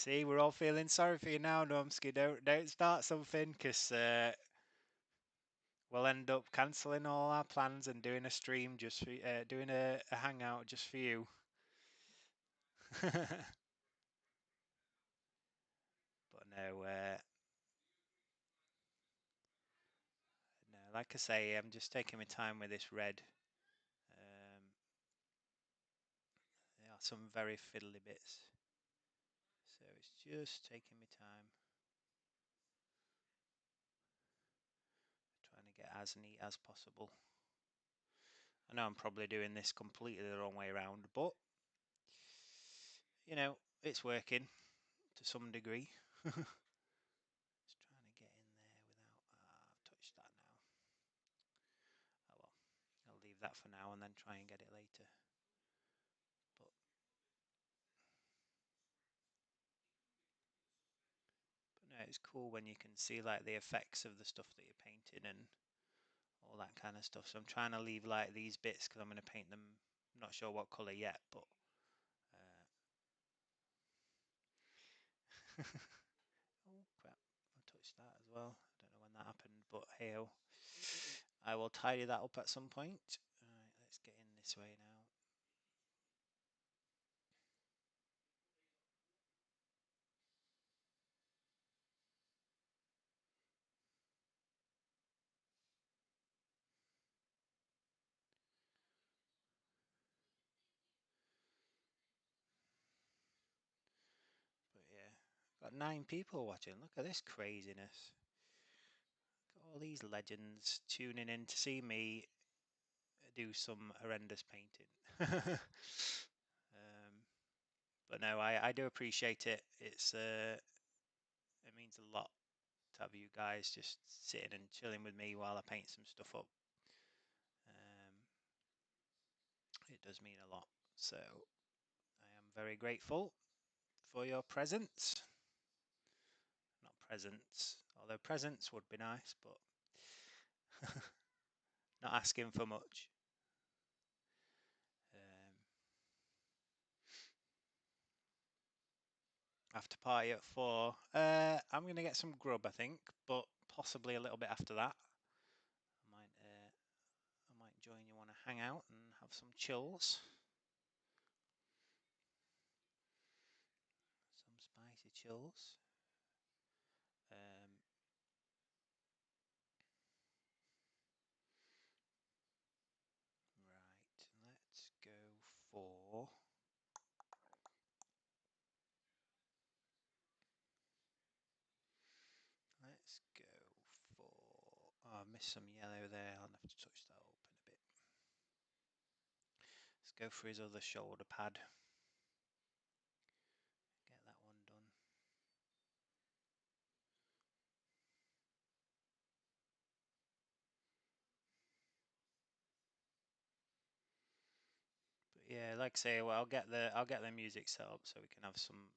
See, we're all feeling sorry for you now, Nomsky. Don't start something, because we'll end up cancelling all our plans and doing a stream just for doing a hangout just for you. But no, no. Like I say, I'm just taking my time with this red. There are some very fiddly bits, so it's just taking me time. Trying to get as neat as possible. I know I'm probably doing this completely the wrong way around, but you know, it's working to some degree. Just trying to get in there without. I've touched that now. Oh well, I'll leave that for now and then try and get it later. But no, it's cool when you can see like the effects of the stuff that you're painting and all that kind of stuff. So I'm trying to leave like these bits because I'm going to paint them. I'm not sure what color yet, but oh crap, I touched that as well. I don't know when that happened, but hey, I will tidy that up at some point. Alright, let's get in this way now. But yeah, got 9 people watching. Look at this craziness. Got all these legends tuning in to see me do some horrendous painting. But no, I do appreciate it. It means a lot to have you guys just sitting and chilling with me while I paint some stuff up. It does mean a lot. So I am very grateful for your presence. Not presents, although presents would be nice, but not asking for much. After party at 4. I'm gonna get some grub, I think, but possibly a little bit after that. I might join you on a hangout and have some chills. Some spicy chills. Right, let's go for. Let's go for. Oh, I missed some yellow there. I'll have to touch that up in a bit. Let's go for his other shoulder pad. Get that one done. But yeah, like I say, well, I'll get the music set up so we can have some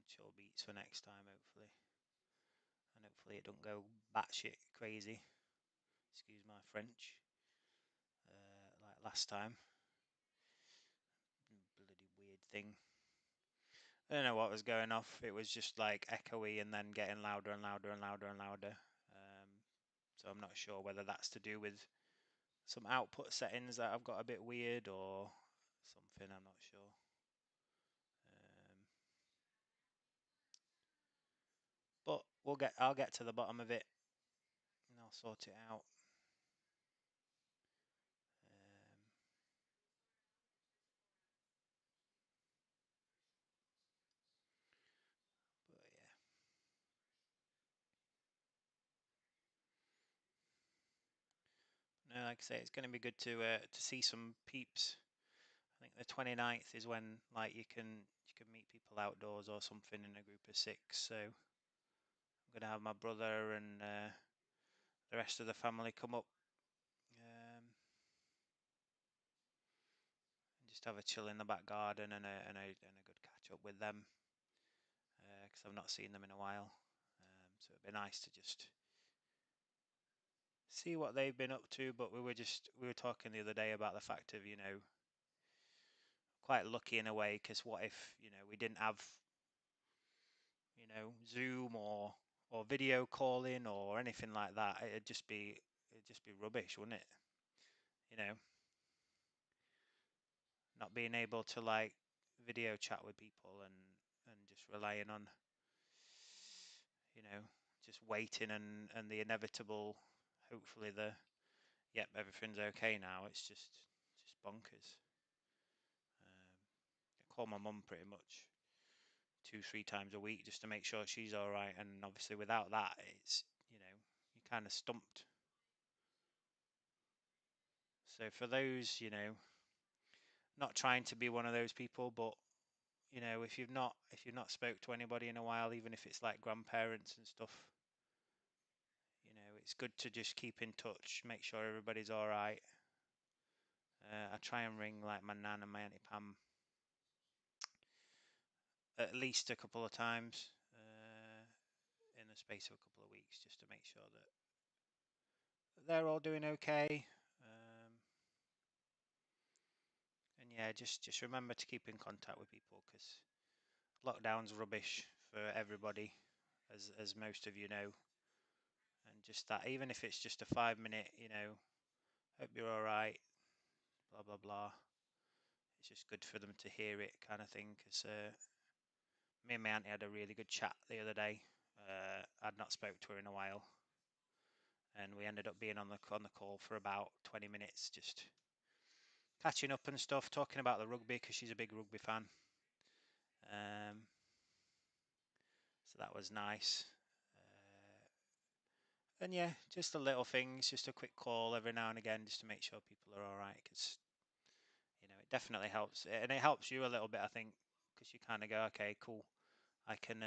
chill beats for next time, hopefully. And hopefully it don't go batshit crazy. Excuse my French. Like last time. Bloody weird thing. I don't know what was going off. It was just like echoey and then getting louder and louder and louder and louder. So I'm not sure whether that's to do with some output settings that I've got a bit weird or something. I'm not sure. But I'll get to the bottom of it and I'll sort it out. But yeah. No, like I say, it's going to be good to see some peeps. I think the 29th is when like you can meet people outdoors or something in a group of 6. So I'm going to have my brother and the rest of the family come up and just have a chill in the back garden and a good catch up with them because I've not seen them in a while. So it'd be nice to just see what they've been up to. But we were talking the other day about the fact of quite lucky in a way, because what if we didn't have Zoom or video calling or anything like that. It'd just be rubbish, wouldn't it? Not being able to like video chat with people and just relying on just waiting and the inevitable, hopefully yep, everything's okay now. It's just bonkers. I call my mum pretty much 2-3 times a week just to make sure she's all right, and obviously without that, it's you're kind of stumped. So for those, not trying to be one of those people, but if you've not spoke to anybody in a while, even if it's like grandparents and stuff, it's good to just keep in touch, make sure everybody's all right. I try and ring like my nan and my auntie Pam at least a couple of times in the space of a couple of weeks, just to make sure that they're all doing okay. And yeah, just remember to keep in contact with people, because lockdown's rubbish for everybody, as most of you know. And just that, even if it's just a 5-minute, hope you're all right, blah blah blah. It's just good for them to hear it, kind of thing. Because me and my auntie had a really good chat the other day. I'd not spoke to her in a while, and we ended up being on the call for about 20 minutes, just catching up and stuff, talking about the rugby, because she's a big rugby fan. So that was nice. And yeah, just the little things, just a quick call every now and again, just to make sure people are all right, because it definitely helps, and it helps you a little bit, I think, because you kind of go, okay, cool, I can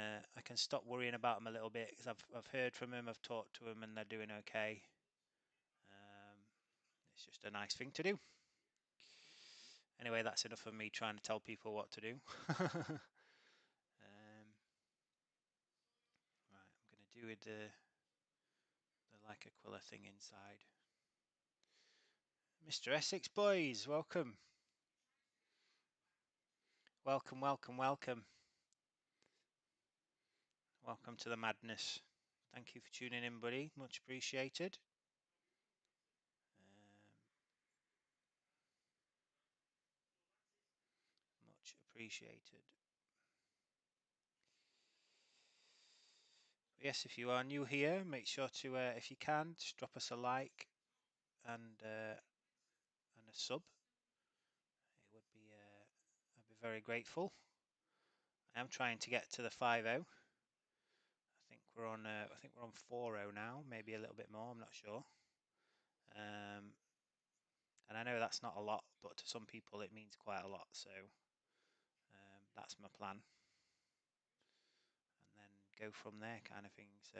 stop worrying about them a little bit, because I've heard from them, I've talked to them, and they're doing okay. It's just a nice thing to do. Anyway, that's enough of me trying to tell people what to do. Right, I'm going to do with the like Aquila thing inside. Mr. Essex boys, welcome. Welcome, welcome, welcome. Welcome to the madness. Thank you for tuning in, buddy. Much appreciated. Much appreciated. Yes, if you are new here, make sure to, if you can, just drop us a like and a sub. It would be, I'd be very grateful. I am trying to get to the 5-0. I think we're on 4-0 now, maybe a little bit more. I'm not sure. And I know that's not a lot, but to some people it means quite a lot. So that's my plan, and then go from there, kind of thing. So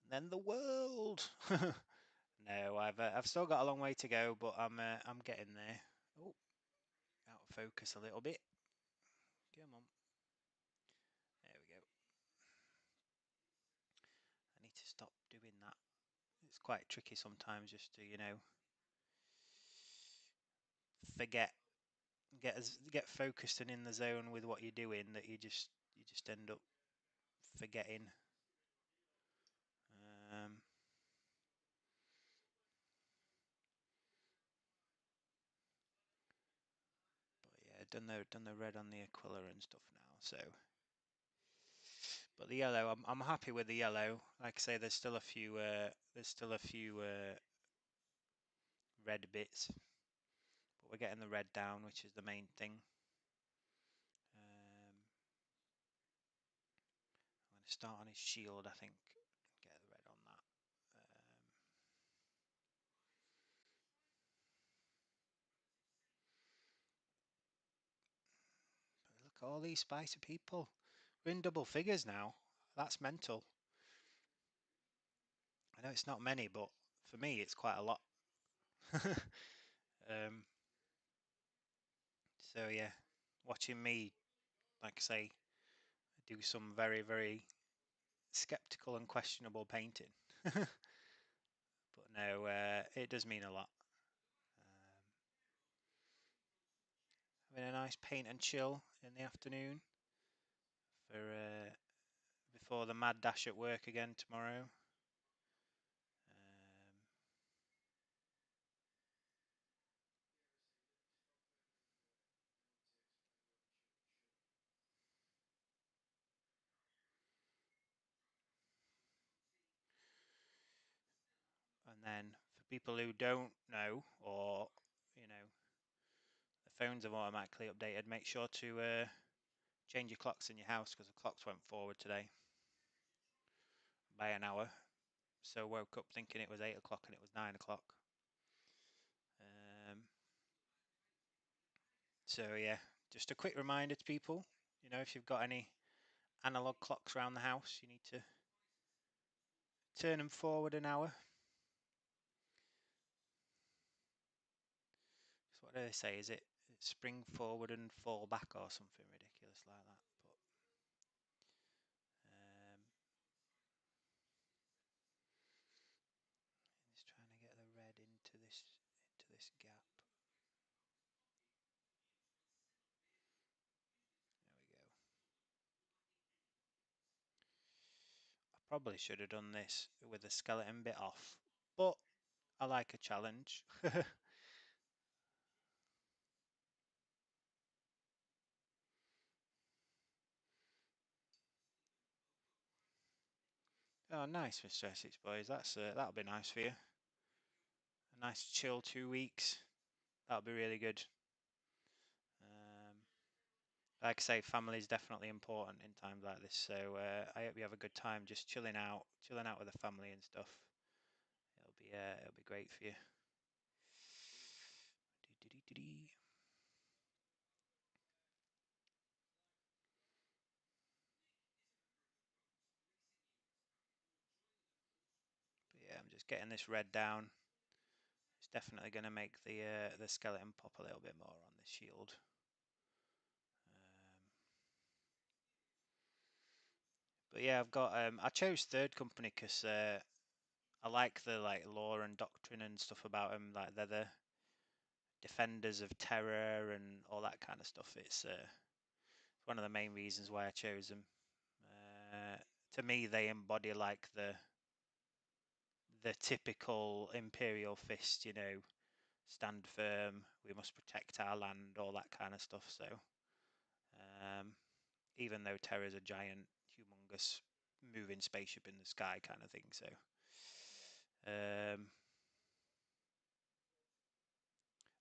and then the world. No, I've still got a long way to go, but I'm getting there. Oh, out of focus a little bit. Come on. There we go. I need to stop doing that. It's quite tricky sometimes, just to forget, get focused and in the zone with what you're doing, that you just end up forgetting. But yeah, done the red on the Aquila and stuff now. So, but the yellow, I'm happy with the yellow. Like I say, there's still a few red bits, but we're getting the red down, which is the main thing. I'm going to start on his shield, I think. Get the red on that. But look at all these spicy people. We're in double figures now. That's mental. I know it's not many, but for me, it's quite a lot. So yeah, watching me, like I say, do some very, very skeptical and questionable painting. But no, it does mean a lot. Having a nice paint and chill in the afternoon. for before the mad dash at work again tomorrow. And then for people who don't know, or the phones have automatically updated, make sure to change your clocks in your house, because the clocks went forward today by an hour. So woke up thinking it was 8 o'clock and it was 9 o'clock. So yeah, just a quick reminder to people, if you've got any analog clocks around the house, you need to turn them forward an hour. So what do they say? Is it spring forward and fall back or something ridiculous like that? But just trying to get the red into this gap. There we go. I probably should have done this with the skeleton bit off, but I like a challenge. Oh, nice, Mr. Essex boys. That'll be nice for you. A nice chill 2 weeks. That'll be really good. Like I say, family is definitely important in times like this. So I hope you have a good time, just chilling out with the family and stuff. It'll be great for you. But yeah, I'm just getting this red down. It's definitely going to make the skeleton pop a little bit more on this shield. But yeah, I've got I chose Third Company because I like the lore and doctrine and stuff about them. Like they're the defenders of terror and all that kind of stuff. It's one of the main reasons why I chose them. To me, they embody like the typical Imperial Fist, stand firm, we must protect our land, all that kind of stuff. So even though Terra is a giant, humongous, moving spaceship in the sky kind of thing, so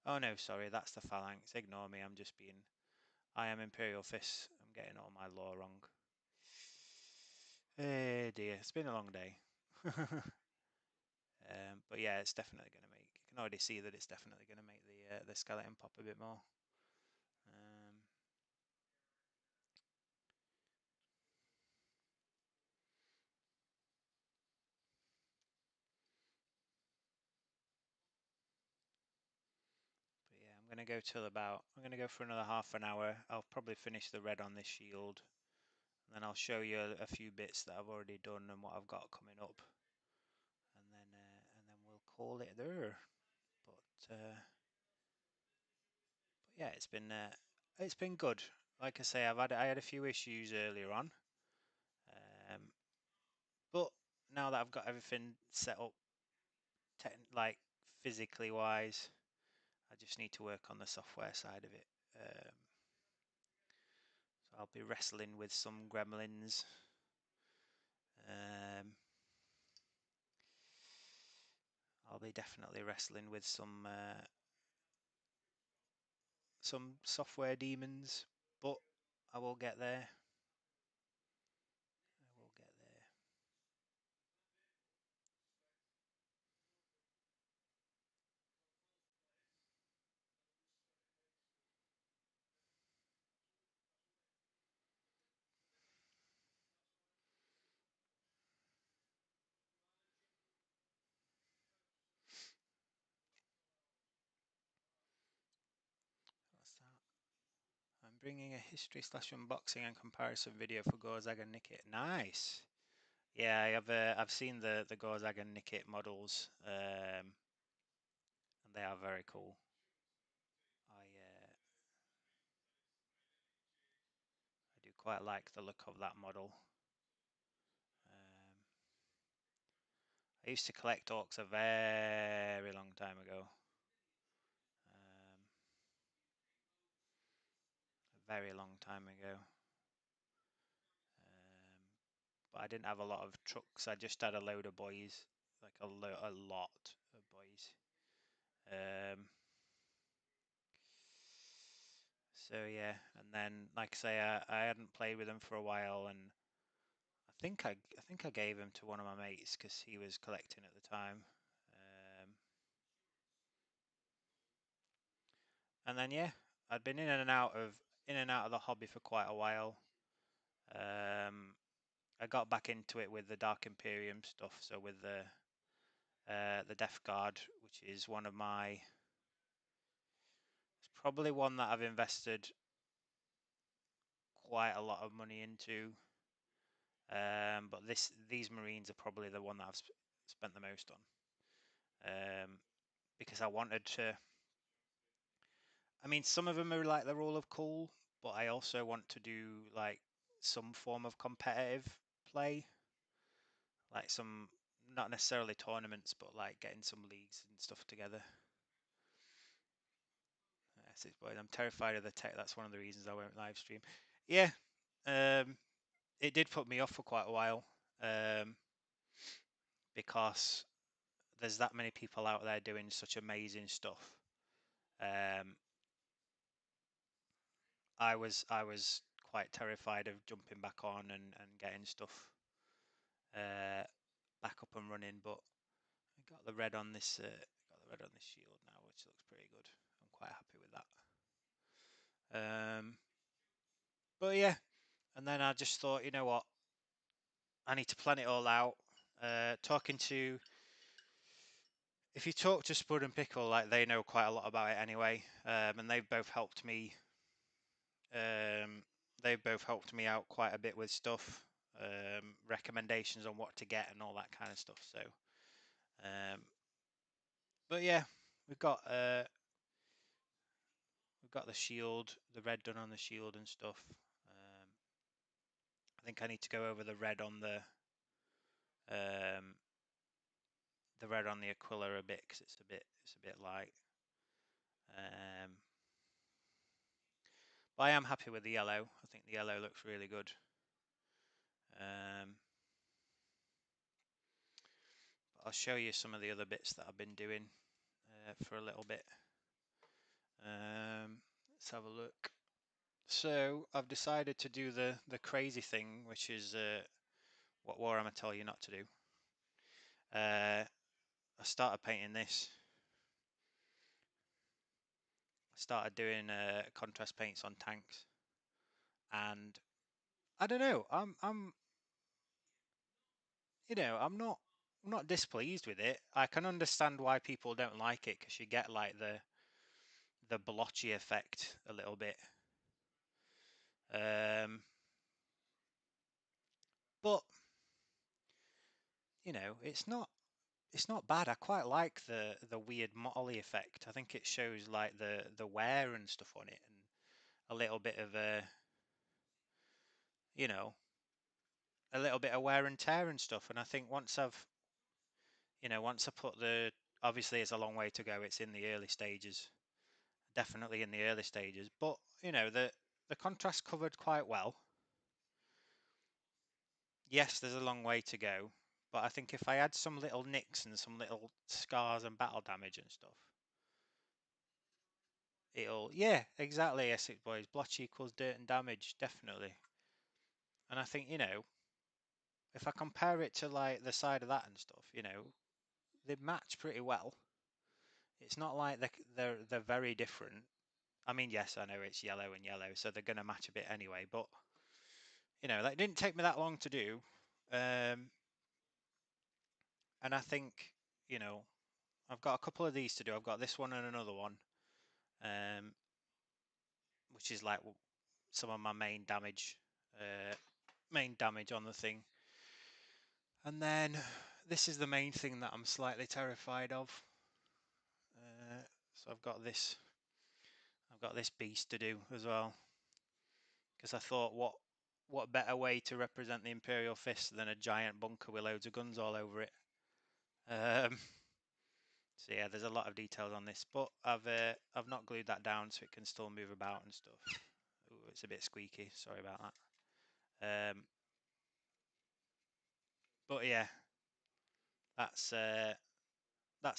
oh no, sorry, that's the Phalanx. Ignore me. I am Imperial Fists. I'm getting all my lore wrong. Eh dear, it's been a long day. But yeah, it's definitely going to make. You can already see that it's definitely going to make the skeleton pop a bit more. But yeah, I'm going to go till about. I'm going to go for another half an hour. I'll probably finish the red on this shield, and then I'll show you a few bits that I've already done and what I've got coming up, and then we'll call it there. But yeah, it's been good. Like I say, I had a few issues earlier on, but now that I've got everything set up, like physically wise, I just need to work on the software side of it. So I'll be wrestling with some gremlins. I'll be definitely wrestling with some software demons, but I will get there. I will get there. What's that? I'm bringing a history / unboxing and comparison video for Gorzag and Nikit. Nice. Yeah, I've seen the Gorzag and Nikit models, and they are very cool. I do quite like the look of that model. I used to collect orcs a very long time ago. A very long time ago. But I didn't have a lot of trucks. I just had a load of boys, like a lot of boys. So yeah, and then like I say, I hadn't played with him for a while, and I think I gave him to one of my mates because he was collecting at the time. And then yeah, I'd been in and out of the hobby for quite a while. I got back into it with the Dark Imperium stuff, so with the Death Guard, which is one of my, it's probably one that I've invested quite a lot of money into. But these Marines are probably the one that I've spent the most on, because I wanted to. I mean, some of them are like they're all of cool, but I also want to do like some form of competitive play, like some, not necessarily tournaments, but like getting some leagues and stuff together. Yes, I'm terrified of the tech. That's one of the reasons I won't live stream. Yeah, it did put me off for quite a while, because there's that many people out there doing such amazing stuff. I was quite terrified of jumping back on and getting stuff back up and running, but I got the red on this shield now, which looks pretty good. I'm quite happy with that. But yeah, and then I just thought, you know what, I need to plan it all out. If you talk to Spud and Pickle, like they know quite a lot about it anyway, and they've both helped me. They've both helped me out quite a bit with stuff, recommendations on what to get and all that kind of stuff. So, but yeah, we've got the shield, the red done on the shield and stuff. I think I need to go over the red on the Aquila a bit because it's a bit light. But I am happy with the yellow. I think the yellow looks really good. I'll show you some of the other bits that I've been doing for a little bit. Let's have a look. So I've decided to do the crazy thing, which is what Warhammer tell you not to do. I started painting this. I started doing contrast paints on tanks, and I don't know. I'm I'm not displeased with it. I can understand why people don't like it because you get like the blotchy effect a little bit. But it's not bad. I quite like the weird motley effect. I think it shows like the wear and stuff on it, and a little bit of a little bit of wear and tear and stuff. And I think once I put obviously it's a long way to go. It's in the early stages, definitely in the early stages. But the contrast covered quite well. Yes, there's a long way to go, but I think if I had some little nicks and some little scars and battle damage and stuff, yeah, exactly, Essex boys. Blotch equals dirt and damage, definitely. And I think, if I compare it to like the side of that and stuff, they match pretty well. It's not like they're very different. I mean, yes, I know it's yellow and yellow, so they're gonna match a bit anyway. But that didn't take me that long to do, and I think I've got a couple of these to do. I've got this one and another one, which is like some of my main damage on the thing. And then this is the main thing that I'm slightly terrified of. So I've got this beast to do as well, because I thought what better way to represent the Imperial Fists than a giant bunker with loads of guns all over it? So yeah, there's a lot of details on this, but I've not glued that down so it can still move about and stuff. Ooh, it's a bit squeaky. Sorry about that. But yeah, that's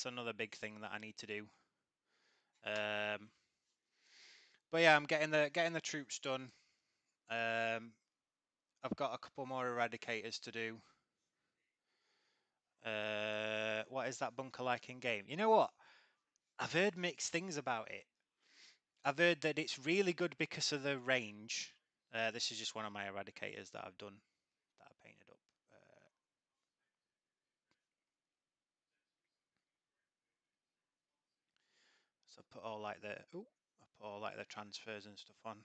another big thing that I need to do. But yeah, I'm getting the troops done. I've got a couple more eradicators to do. What is that bunker like in game? You know what? I've heard mixed things about it. I've heard that it's really good because of the range. This is just one of my eradicators that I've done, that I painted up. So I put all like the transfers and stuff on.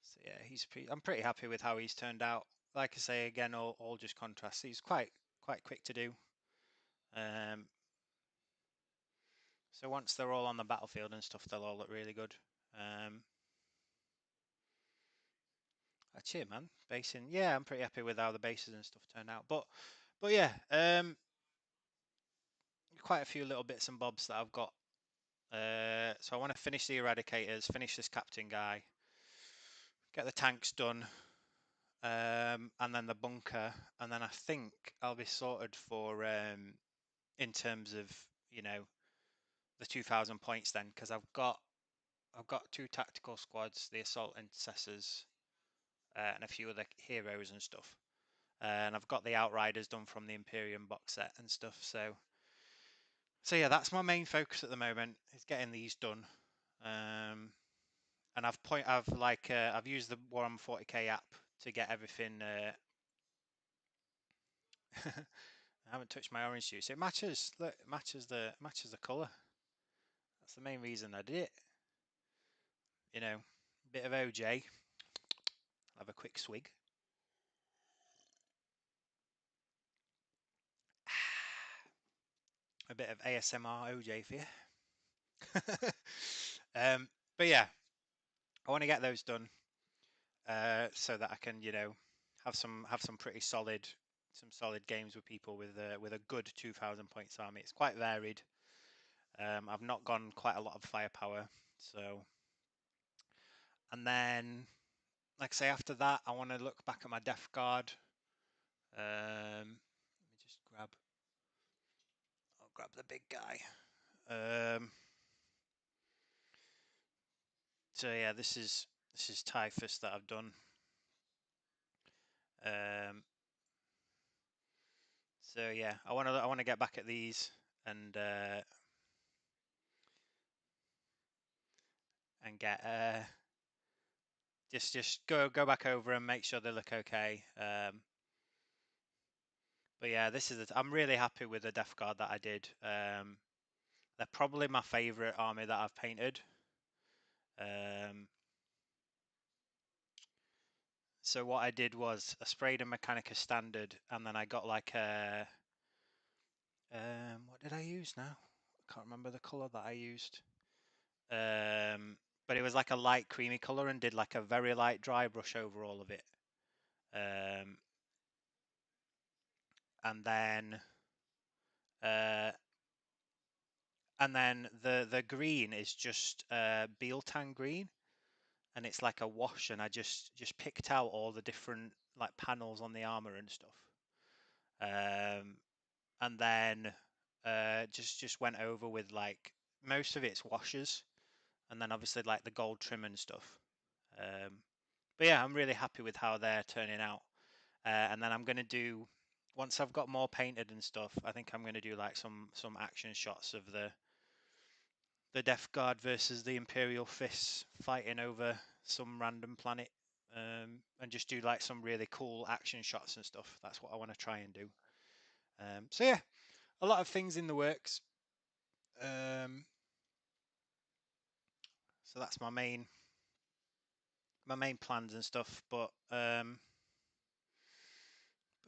So yeah, I'm pretty happy with how he's turned out. Like I say again, all just contrasts. He's quite quick to do. So once they're all on the battlefield and stuff, they'll all look really good. That's it, man. Basing, yeah, I'm pretty happy with how the bases and stuff turned out. But yeah, quite a few little bits and bobs that I've got. So I want to finish the eradicators, finish this captain guy, get the tanks done, and then the bunker, and then I think I'll be sorted for in terms of the 2,000 points then, because I've got 2 tactical squads, the assault intercessors, and a few other heroes and stuff. And I've got the Outriders done from the Imperium box set and stuff. So yeah, that's my main focus at the moment, is getting these done. And I've used the Warhammer 40k app to get everything. I haven't touched my orange juice. It matches. Look, it matches the colour. That's the main reason I did it. Bit of OJ. I'll have a quick swig. A bit of ASMR OJ for you. But yeah, I want to get those done so that I can, have some pretty solid games with people with a good 2,000 points army. It's quite varied. I've not gone quite a lot of firepower, so. And then, like I say, after that, I want to look back at my Death Guard. Let me just grab. I'll grab the big guy. So yeah, this is Typhus that I've done. So yeah, I want to get back at these and get just go back over and make sure they look okay. But yeah, I'm really happy with the Death Guard that I did. They're probably my favourite army that I've painted. So what I did was I sprayed a Mechanica Standard, and then I got like a what did I use now? I can't remember the colour that I used. But it was like a light creamy colour, and did like a very light dry brush over all of it. And then the green is just Bealtan green, and it's like a wash, and I just picked out all the different like panels on the armor and stuff, and then just went over with like most of it's washes, and then obviously like the gold trim and stuff. But yeah, I'm really happy with how they're turning out. And then I'm going to do, once I've got more painted and stuff, I think I'm going to do like some action shots of the Death Guard versus the Imperial Fists fighting over some random planet, and just do like some really cool action shots and stuff. That's what I want to try and do. So yeah, a lot of things in the works. So that's my main plans and stuff. But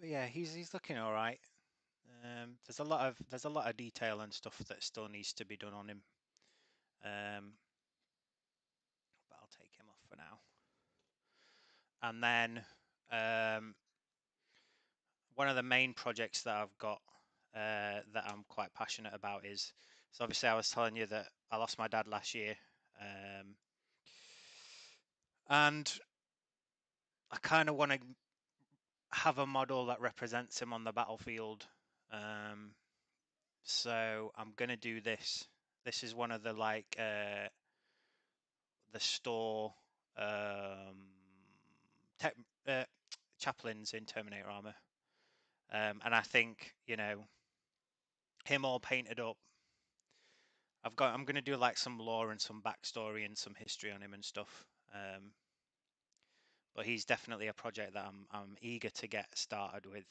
yeah, he's looking all right. There's a lot of detail and stuff that still needs to be done on him. for now. And then one of the main projects that I've got that I'm quite passionate about is, so obviously I was telling you that I lost my dad last year, and I kind of want to have a model that represents him on the battlefield. So I'm gonna do this. This is one of the the store chaplains in Terminator armor, and I think, you know, him all painted up. I'm gonna do like some lore and some backstory and some history on him and stuff. But he's definitely a project that I'm eager to get started with.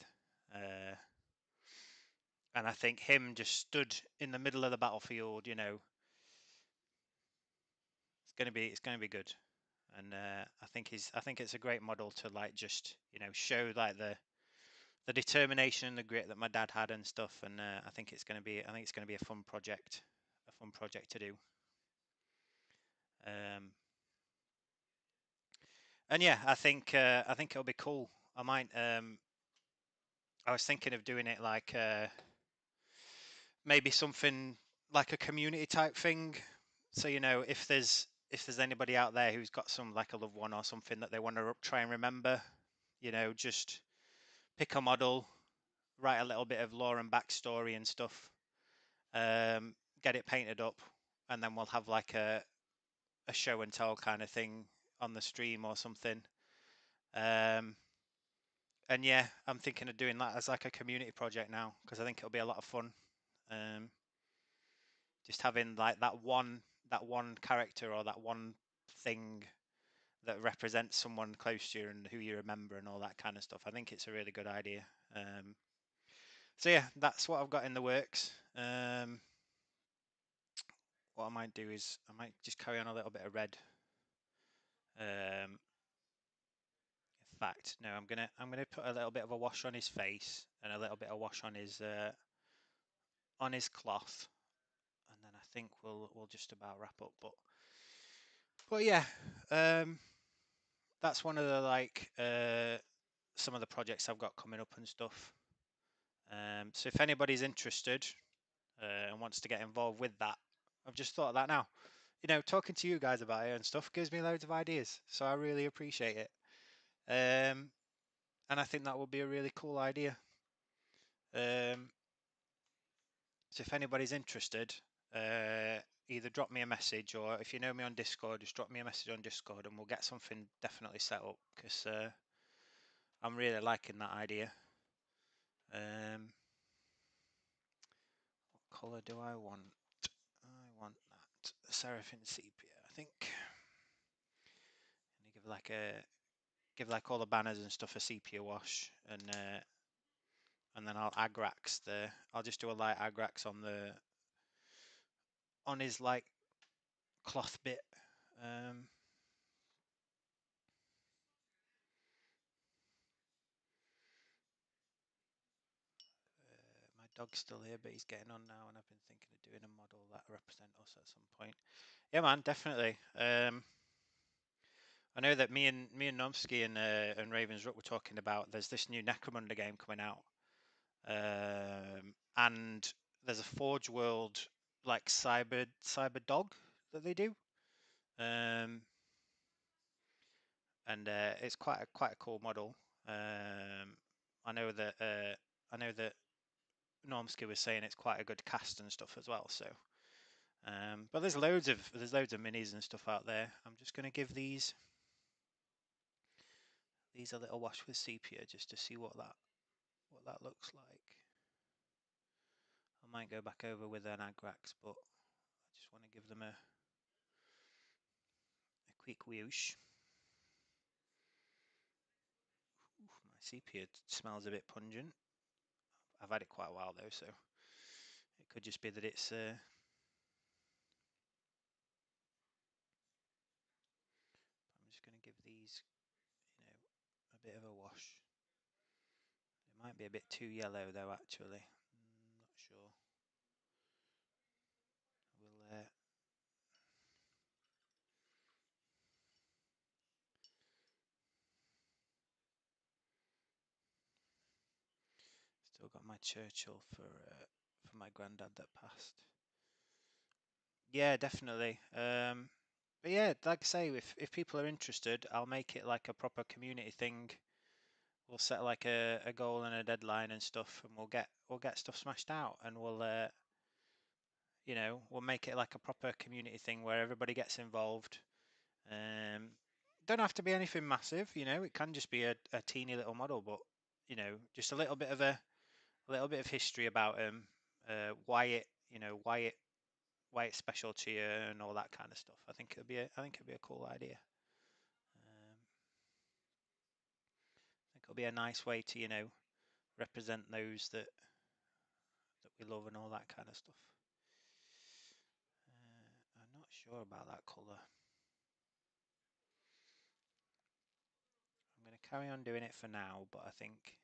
And I think him just stood in the middle of the battlefield, you know, it's gonna be good. And I think it's a great model to like just, you know, show like the determination and the grit that my dad had and stuff. And I think it's gonna be a fun project, to do. And yeah, I think it'll be cool. I might. I was thinking of doing it like maybe something like a community type thing. So, you know, if there's anybody out there who's got some like a loved one or something that they want to try and remember, you know, just pick a model, write a little bit of lore and backstory and stuff, get it painted up, and then we'll have like a show and tell kind of thing on the stream or something. And yeah, I'm thinking of doing that as like a community project now, because I think it'll be a lot of fun. Just having like that one character or that one thing that represents someone close to you and who you remember and all that kind of stuff. I think it's a really good idea. So yeah, that's what I've got in the works. What I might do is I might just carry on a little bit of red. In fact, no, I'm gonna put a little bit of a wash on his face and a little bit of wash on his cloth, and then I think we'll just about wrap up. But yeah, that's one of the like some of the projects I've got coming up and stuff. So if anybody's interested and wants to get involved with that, I've just thought of that now. You know, talking to you guys about it and stuff gives me loads of ideas, so I really appreciate it. And I think that would be a really cool idea. So if anybody's interested, either drop me a message, or if you know me on Discord, just drop me a message on Discord and we'll get something definitely set up, because I'm really liking that idea. What colour do I want? I want that Seraphim Sepia, I think. And you give like all the banners and stuff a sepia wash, and then I'll just do a light agrax on his like cloth bit. My dog's still here, but he's getting on now, and I've been thinking of doing a model that represent us at some point. Yeah, man, definitely. I know that me and Nomsky and Ravens Rook were talking about. There's this new Necromunda game coming out, and there's a Forge World like cyber dog that they do, and it's quite a cool model. I know that Normsky was saying it's quite a good cast and stuff as well. So, but there's loads of minis and stuff out there. I'm just gonna give these a little wash with sepia just to see what that looks like. I might go back over with an Agrax, but I just want to give them a quick whoosh. My sepia smells a bit pungent. I've had it quite a while though, so it could just be that it's I'm just going to give these, you know, a bit of a wash. It might be a bit too yellow though, actually. Not sure. We'll Still got my Churchill for my granddad that passed. Yeah, definitely. But yeah, like I say, if people are interested, I'll make it like a proper community thing. We'll set like a goal and a deadline and stuff, and we'll get stuff smashed out, and we'll we'll make it like a proper community thing where everybody gets involved. Don't have to be anything massive, it can just be a teeny little model, but just a little bit of history about him, why it's special to you and all that kind of stuff. I think it'd be a cool idea. I think it'll be a nice way to represent those that we love and all that kind of stuff. I'm not sure about that colour. I'm going to carry on doing it for now, but I think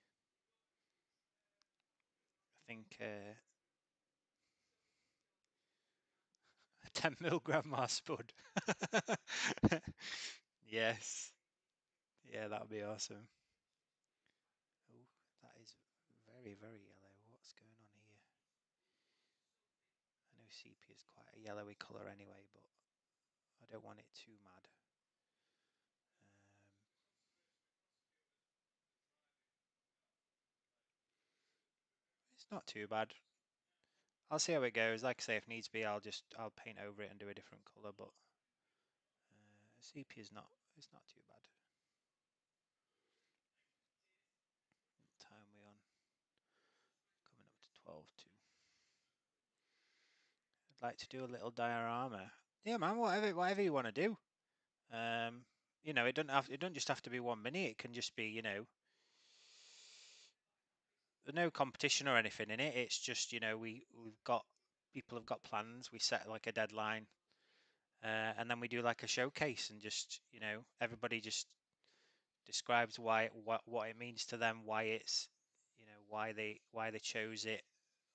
a 10mm grandma spud. Yes. Yeah, that would be awesome. Oh, that is very, very yellow. What's going on here? I know sepia is quite a yellowy colour anyway, but I don't want it too mad. It's not too bad. I'll see how it goes. Like I say, if needs be, I'll paint over it and do a different colour. But sepia is not too bad. What time are we on? Coming up to 12:02. I'd like to do a little diorama. Yeah, man. Whatever you want to do. It doesn't just have to be 1 minute. It can just be there's no competition or anything in it. It's just we've got people have got plans. We set like a deadline, and then we do like a showcase and just everybody just describes what it means to them, why it's why they chose it,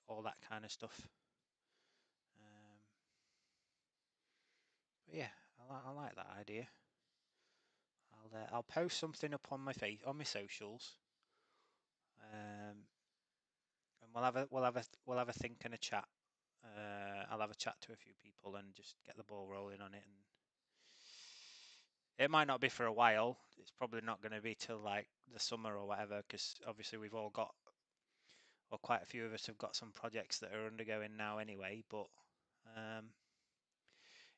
all that kind of stuff. But yeah, I like that idea. I'll post something up on my socials, and we'll have a think and a chat. I'll have a chat to a few people and just get the ball rolling on it. And it might not be for a while. It's probably not going to be till like the summer or whatever, because obviously we've all got, or quite a few of us have got some projects that are undergoing now anyway. But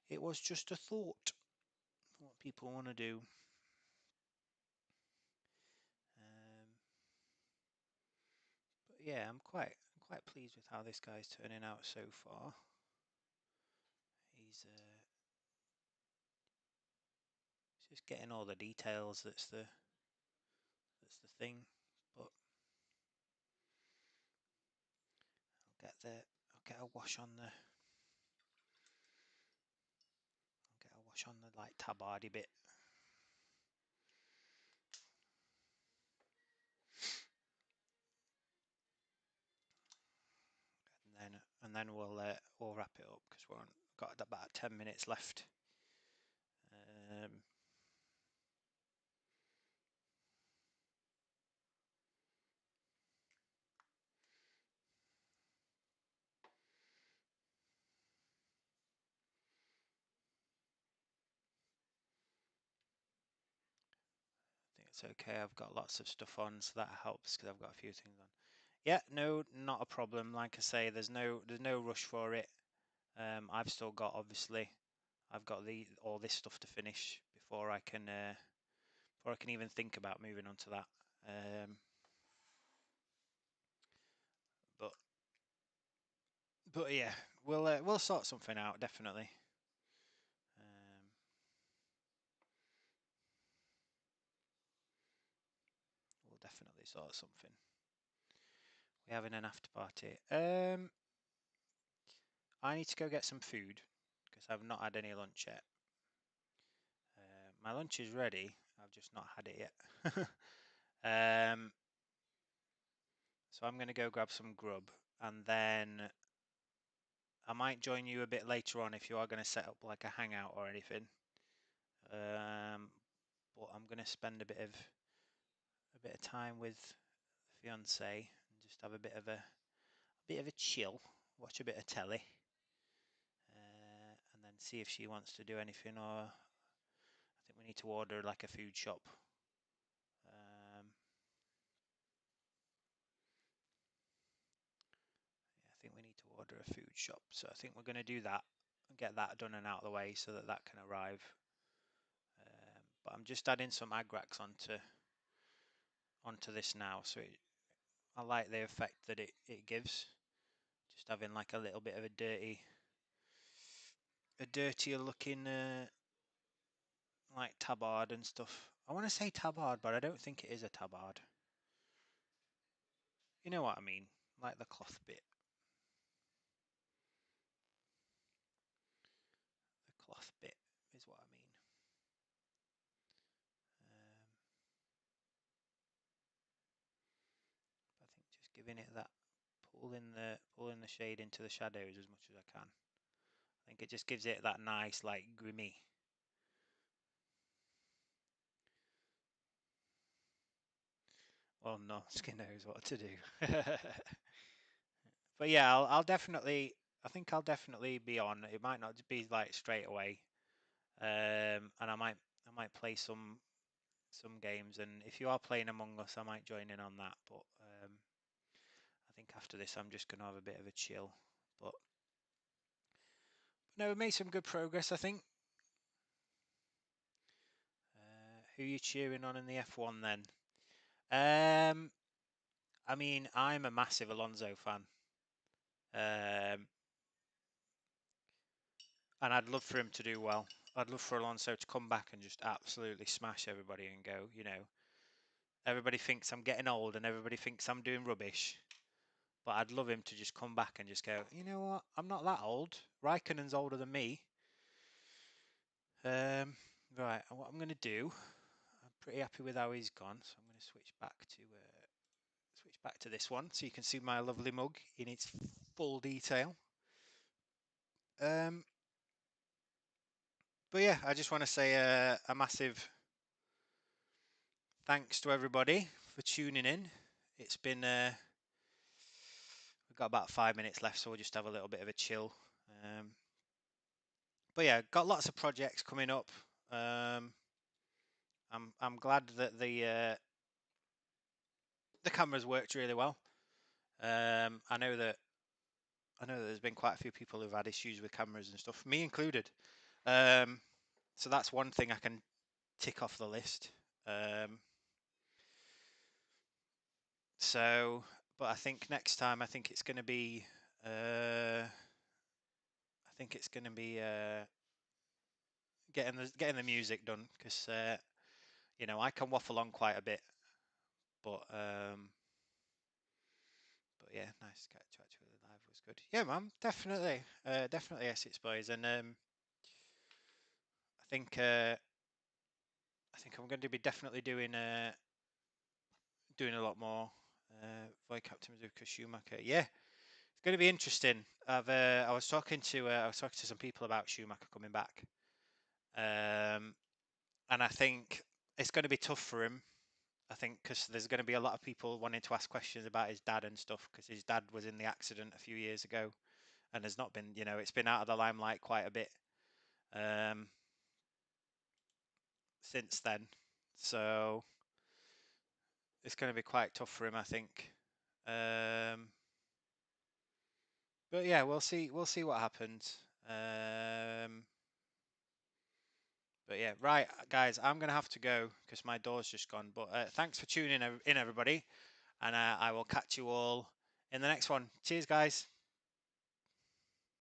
it was just a thought, what people want to do. But yeah, I'm quite pleased with how this guy's turning out so far. He's just getting all the details. That's the thing. But I'll get a wash on the like tabardy bit. And then we'll wrap it up because we've got about 10 minutes left. I think it's okay. I've got lots of stuff on, so that helps because I've got a few things on. Yeah, no, not a problem. Like I say, there's no rush for it. I've still got I've got all this stuff to finish before I can even think about moving on to that. But yeah, we'll sort something out definitely. We'll definitely sort something. We're having an after party. I need to go get some food because I've not had any lunch yet. My lunch is ready. I've just not had it yet. So I'm going to go grab some grub, and then I might join you a bit later on if you are going to set up like a hangout or anything. But I'm going to spend a bit of time with the fiance and just have a bit of a chill, watch a bit of telly, and then see if she wants to do anything. Or I think we need to order like a food shop. Yeah, I think we need to order a food shop. So I think we're going to do that and get that done and out of the way so that that can arrive. But I'm just adding some agrax onto this now, so I like the effect that it gives. Just having like a little bit of a dirtier looking like tabard and stuff. I want to say tabard, but I don't think it is a tabard. You know what I mean? Like the cloth bit. The cloth bit is what I mean. I think just giving it that pulling the shade into the shadows as much as I can. I think it just gives it that nice like grimy. Well, no, Skin knows what to do. But yeah, I'll definitely. I think I'll definitely be on. It might not be like straight away, and I might play some games. And if you are playing Among Us, I might join in on that. But I think after this, I'm just gonna have a bit of a chill. But no, we made some good progress, I think. Who are you cheering on in the F1 then? I mean, I'm a massive Alonso fan. And I'd love for him to do well. I'd love for Alonso to come back and just absolutely smash everybody and go, everybody thinks I'm getting old and everybody thinks I'm doing rubbish. But I'd love him to just come back and just go, you know what? I'm not that old. Raikkonen's older than me. Right, what I'm going to do, I'm pretty happy with how he's gone. So I'm going to switch back to this one so you can see my lovely mug in its full detail. But yeah, I just want to say a massive thanks to everybody for tuning in. It's been we've got about 5 minutes left, so we'll just have a little bit of a chill. But yeah, got lots of projects coming up. I'm glad that the cameras worked really well. I know that there's been quite a few people who've had issues with cameras and stuff, me included. So that's one thing I can tick off the list. But I think next time, I think it's going to be. Getting the music done, because I can waffle on quite a bit, but yeah, nice to catch actually live was good. Yeah, man, definitely Essex boys, and I think I'm going to be definitely doing a lot more Void Captain Mazuka Schumacher. Yeah, it's going to be interesting. I was talking to some people about Schumacher coming back, and I think it's going to be tough for him. I think because there's going to be a lot of people wanting to ask questions about his dad and stuff, because his dad was in the accident a few years ago and has not been, it's been out of the limelight quite a bit since then. So it's going to be quite tough for him, I think. But yeah, we'll see what happens. But yeah, right, guys, I'm going to have to go because my door's just gone. But thanks for tuning in, everybody. And I will catch you all in the next one. Cheers, guys.